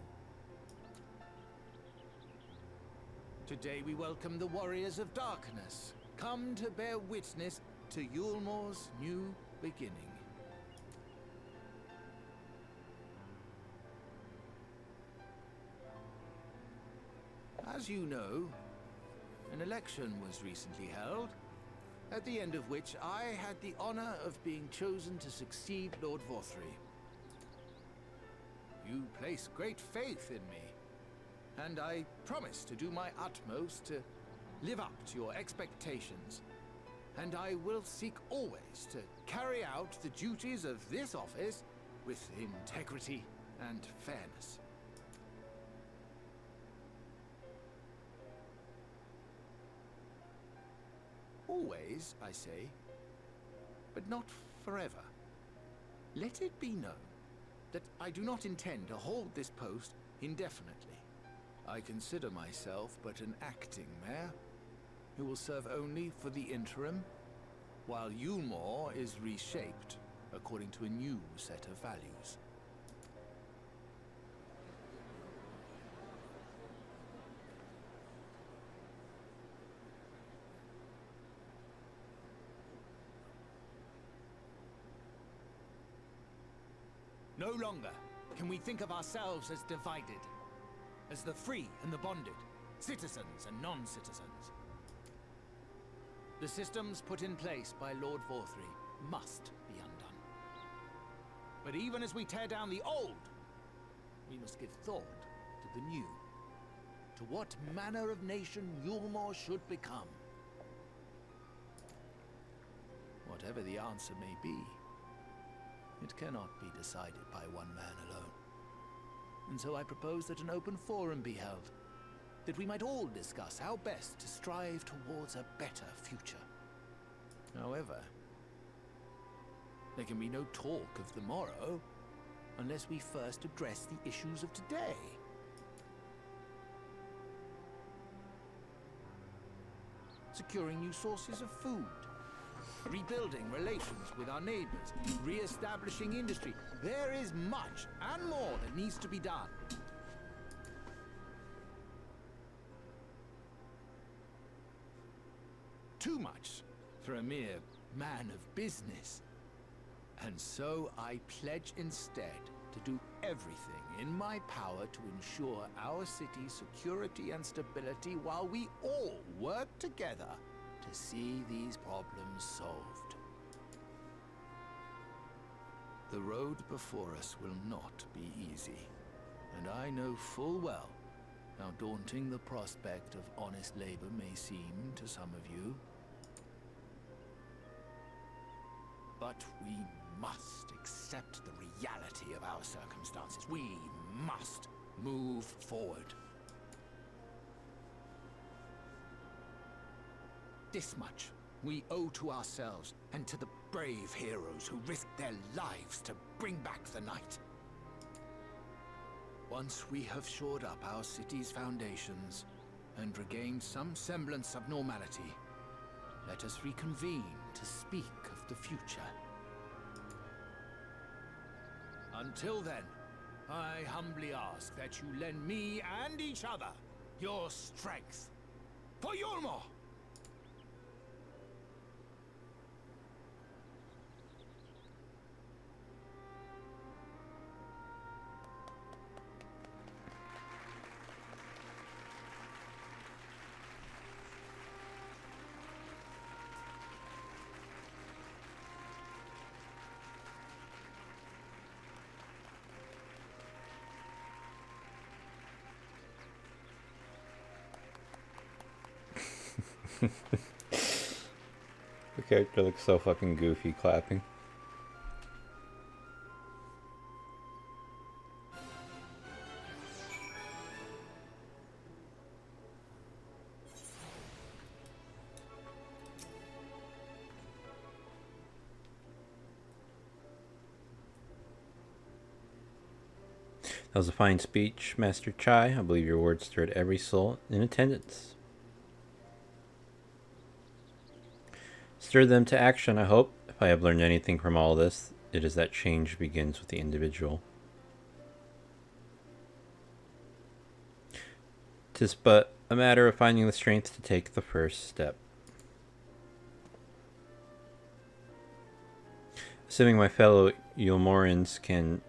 Today we welcome the Warriors of Darkness, come to bear witness to Yulmore's new beginning. As you know, an election was recently held, at the end of which I had the honor of being chosen to succeed Lord Vorthry. You place great faith in me, and I promise to do my utmost to live up to your expectations, and I will seek always to carry out the duties of this office with integrity and fairness. Always, I say, but not forever. Let it be known that I do not intend to hold this post indefinitely. I consider myself but an acting mayor, who will serve only for the interim, while Yulmore is reshaped according to a new set of values. No longer can we think of ourselves as divided, as the free and the bonded, citizens and non-citizens. The systems put in place by Lord Vorthry must be undone. But even as we tear down the old, we must give thought to the new, to what manner of nation Yulmore should become. Whatever the answer may be, it cannot be decided by one man alone. And so I propose that an open forum be held, that we might all discuss how best to strive towards a better future. However, there can be no talk of the morrow unless we first address the issues of today. Securing new sources of food, rebuilding relations with our neighbors, re-establishing industry. There is much and more that needs to be done. Too much for a mere man of business. And so I pledge instead to do everything in my power to ensure our city's security and stability while we all work together to see these problems solved. The road before us will not be easy, and I know full well how daunting the prospect of honest labor may seem to some of you. But we must accept the reality of our circumstances. We must move forward. This much we owe to ourselves and to the brave heroes who risked their lives to bring back the night. Once we have shored up our city's foundations and regained some semblance of normality, let us reconvene to speak of the future. Until then, I humbly ask that you lend me and each other your strength for Yulmore! The character looks so fucking goofy clapping. That was a fine speech, Master Chai. I believe your words stirred every soul in attendance. Stir them to action, I hope. If I have learned anything from all this, it is that change begins with the individual. 'Tis but a matter of finding the strength to take the first step. Assuming my fellow Yulmorans can,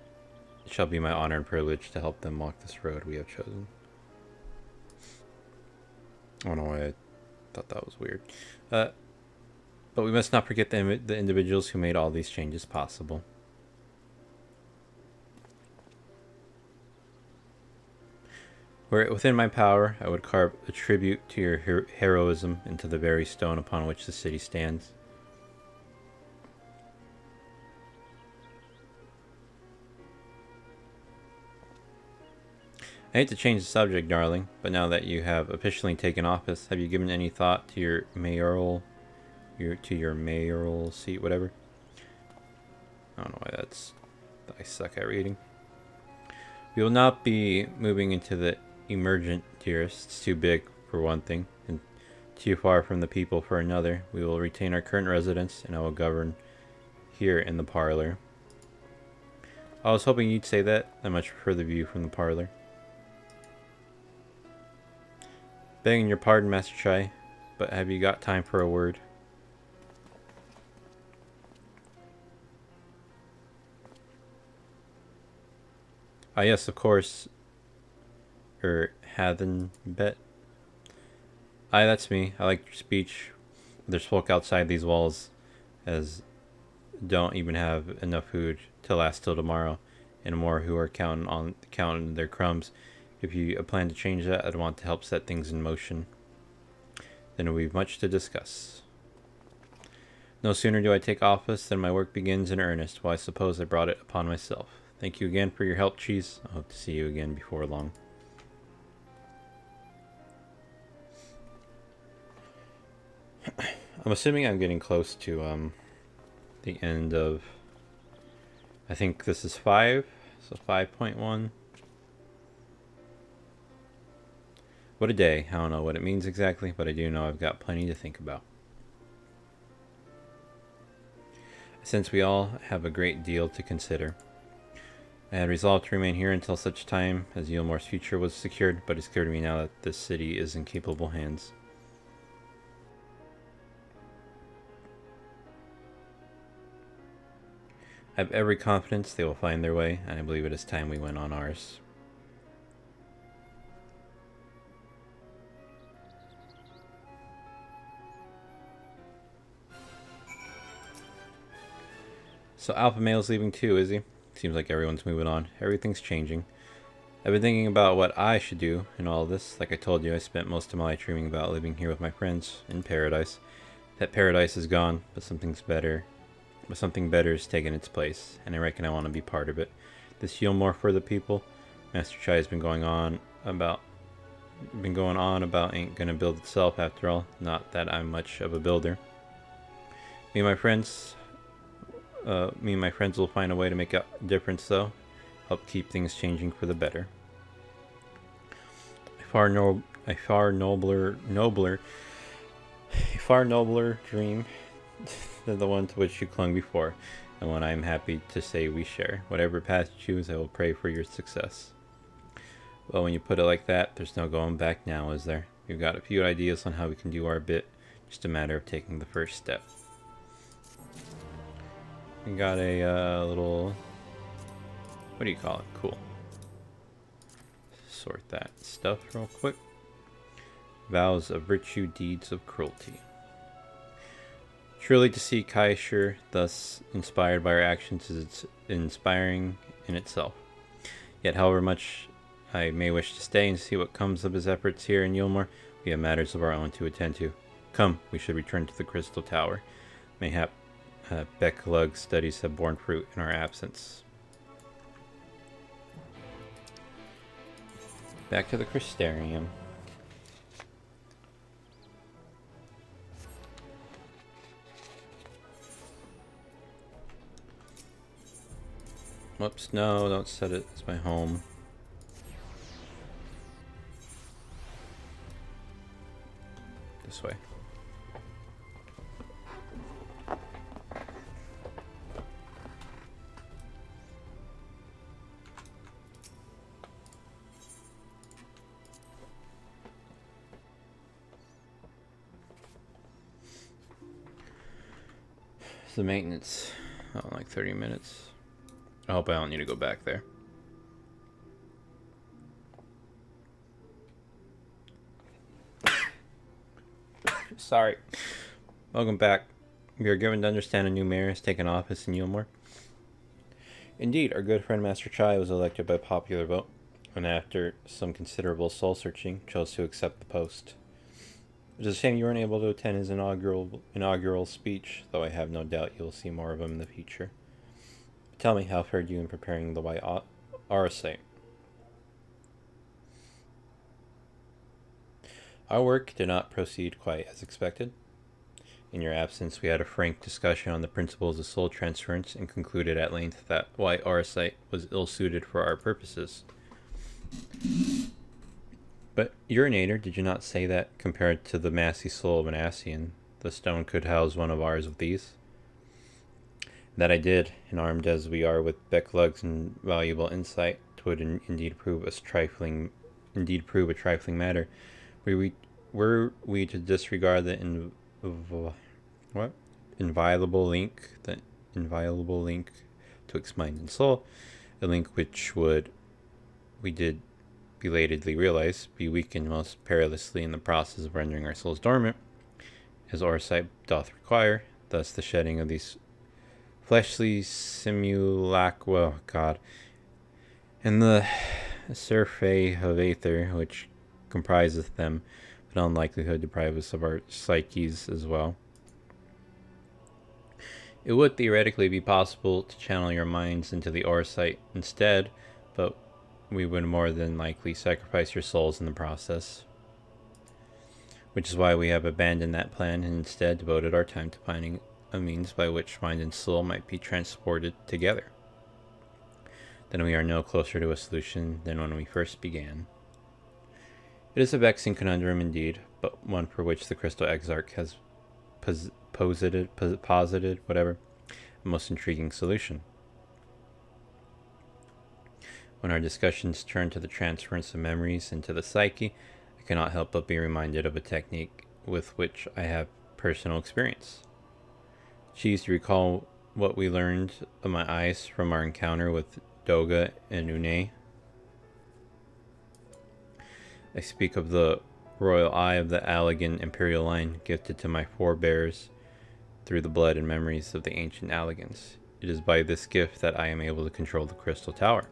it shall be my honor and privilege to help them walk this road we have chosen. I don't know why I thought that was weird. But we must not forget the individuals who made all these changes possible. Were it within my power, I would carve a tribute to your heroism into the very stone upon which the city stands. I hate to change the subject, darling, but now that you have officially taken office, have you given any thought to your mayoral seat, whatever? I don't know why I suck at reading. We will not be moving into the emergent tiers. It's too big for one thing, and too far from the people for another. We will retain our current residence, and I will govern here in the parlor. I was hoping you'd say that. I much prefer the view from the parlor. Begging your pardon, Master Chai, but have you got time for a word? Ah, yes, of course. Hathen Bet. Aye, that's me. I like your speech. There's folk outside these walls as don't even have enough food to last till tomorrow, and more who are counting their crumbs. If you plan to change that, I'd want to help set things in motion. Then we've much to discuss. No sooner do I take office than my work begins in earnest. Well, I suppose I brought it upon myself. Thank you again for your help, Cheese. I hope to see you again before long. I'm assuming I'm getting close to the end of, I think this is 5, so 5.1. What a day. I don't know what it means exactly, but I do know I've got plenty to think about. Since we all have a great deal to consider, I had resolved to remain here until such time as Yulmore's future was secured, but it's clear to me now that this city is in capable hands. I have every confidence they will find their way, and I believe it is time we went on ours. So Alpha Male's leaving too, is he? Seems like everyone's moving on. Everything's changing. I've been thinking about what I should do in all of this. Like I told you, I spent most of my life dreaming about living here with my friends in paradise. That paradise is gone, but something better has taken its place, and I reckon I want to be part of it. This Yulmore for the people. Master Chai has been going on about ain't gonna build itself after all. Not that I'm much of a builder. Me and my friends will find a way to make a difference, though. Help keep things changing for the better. A far nobler dream than the one to which you clung before, and one I am happy to say we share. Whatever path you choose, I will pray for your success. Well, when you put it like that, there's no going back now, is there? We've got a few ideas on how we can do our bit, just a matter of taking the first step. We got a little, what do you call it? Cool. Sort that stuff real quick. Vows of virtue, deeds of cruelty. Truly to see Kaisher thus inspired by our actions is inspiring in itself. Yet however much I may wish to stay and see what comes of his efforts here in Yulmore, we have matters of our own to attend to. Come, we should return to the Crystal Tower. Mayhap Becklug's studies have borne fruit in our absence. Back to the Crystarium. Whoops, no, don't set it as my home. This way. The maintenance. Oh, like 30 minutes. I hope I don't need to go back there. Sorry. Welcome back. We are given to understand a new mayor has taken office in Yulmore. Indeed, our good friend Master Chai was elected by popular vote, and after some considerable soul-searching, chose to accept the post. It's a shame you weren't able to attend his inaugural speech, though I have no doubt you'll see more of him in the future. Tell me, how fared you in preparing the White Auracite? Our work did not proceed quite as expected. In your absence, we had a frank discussion on the principles of soul transference and concluded at length that White Auracite was ill-suited for our purposes. But Urinator, did you not say that, compared to the massy soul of an Ascian, the stone could house one of ours of these? That I did, and armed as we are with Becklug's invaluable insight, 'twould indeed prove a trifling matter. Were we to disregard the inviolable link twixt mind and soul, a link which would, we did belatedly realize, be weakened most perilously in the process of rendering our souls dormant, as Auracite doth require. Thus the shedding of these fleshly and the surfeit of aether which compriseth them, but on likelihood deprive us of our psyches as well. It would theoretically be possible to channel your minds into the Auracite instead, but we would more than likely sacrifice your souls in the process. Which is why we have abandoned that plan and instead devoted our time to finding a means by which mind and soul might be transported together. Then we are no closer to a solution than when we first began. It is a vexing conundrum indeed, but one for which the Crystal Exarch has posited a most intriguing solution. When our discussions turn to the transference of memories into the psyche, I cannot help but be reminded of a technique with which I have personal experience. Cheese, to recall what we learned of my eyes from our encounter with Doga and Une. I speak of the royal eye of the Allegan imperial line gifted to my forebears through the blood and memories of the ancient Allegans. It is by this gift that I am able to control the crystal tower.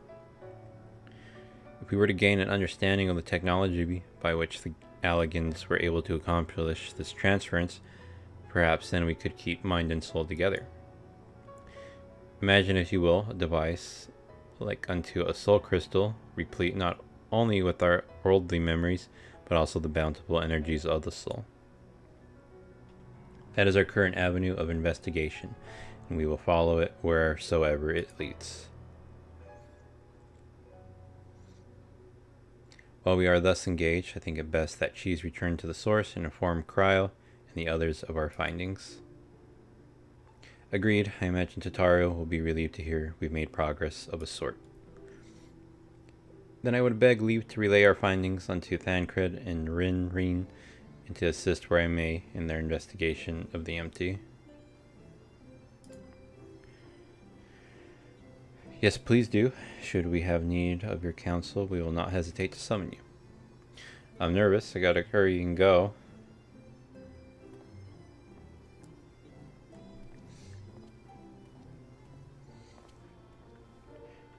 If we were to gain an understanding of the technology by which the Allegans were able to accomplish this transference, perhaps then we could keep mind and soul together. Imagine, if you will, a device like unto a soul crystal, replete not only with our worldly memories, but also the bountiful energies of the soul. That is our current avenue of investigation, and we will follow it wheresoever it leads. While we are thus engaged, I think it best that Cheese return to the source and inform Cryo and the others of our findings. Agreed. I imagine Tatario will be relieved to hear we've made progress of a sort. Then I would beg leave to relay our findings unto Thancred and Rinreen, and to assist where I may in their investigation of the MT. Yes, please do. Should we have need of your counsel, we will not hesitate to summon you. I'm nervous. I gotta hurry and go.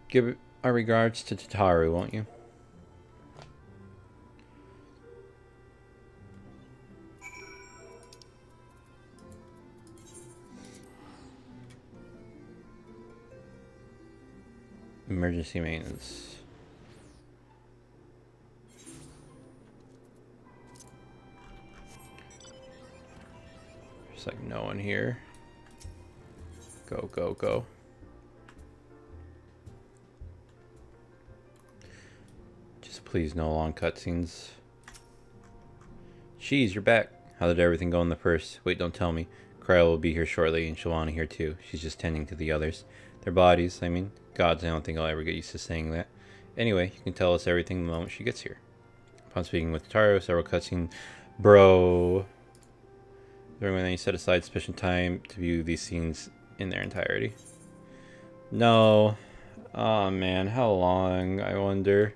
Give our regards to Tataru, won't you? Emergency maintenance. There's like no one here. Go, go, go. Just please no long cutscenes. Jeez, you're back. How did everything go in the first? Wait, don't tell me. Cryo will be here shortly, and she'll want to hear too. She's just tending to the others. Their bodies, I mean. Gods, I don't think I'll ever get used to saying that. Anyway, you can tell us everything the moment she gets here. Upon speaking with Taro, several cutscenes. Bro. During when you set aside sufficient time to view these scenes in their entirety. No. Oh man, how long, I wonder.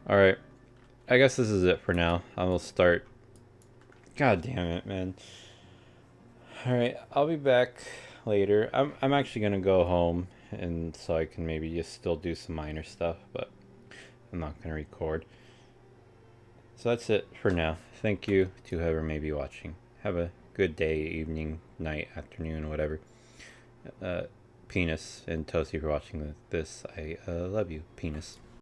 Alright. I guess this is it for now. I will start. God damn it, man. Alright, I'll be back later. I'm actually gonna go home, and so I can maybe just still do some minor stuff, but I'm not gonna record. So that's it for now. Thank you to whoever may be watching. Have a good day, evening, night, afternoon, whatever. Penis and Toasty for watching this. I love you, penis.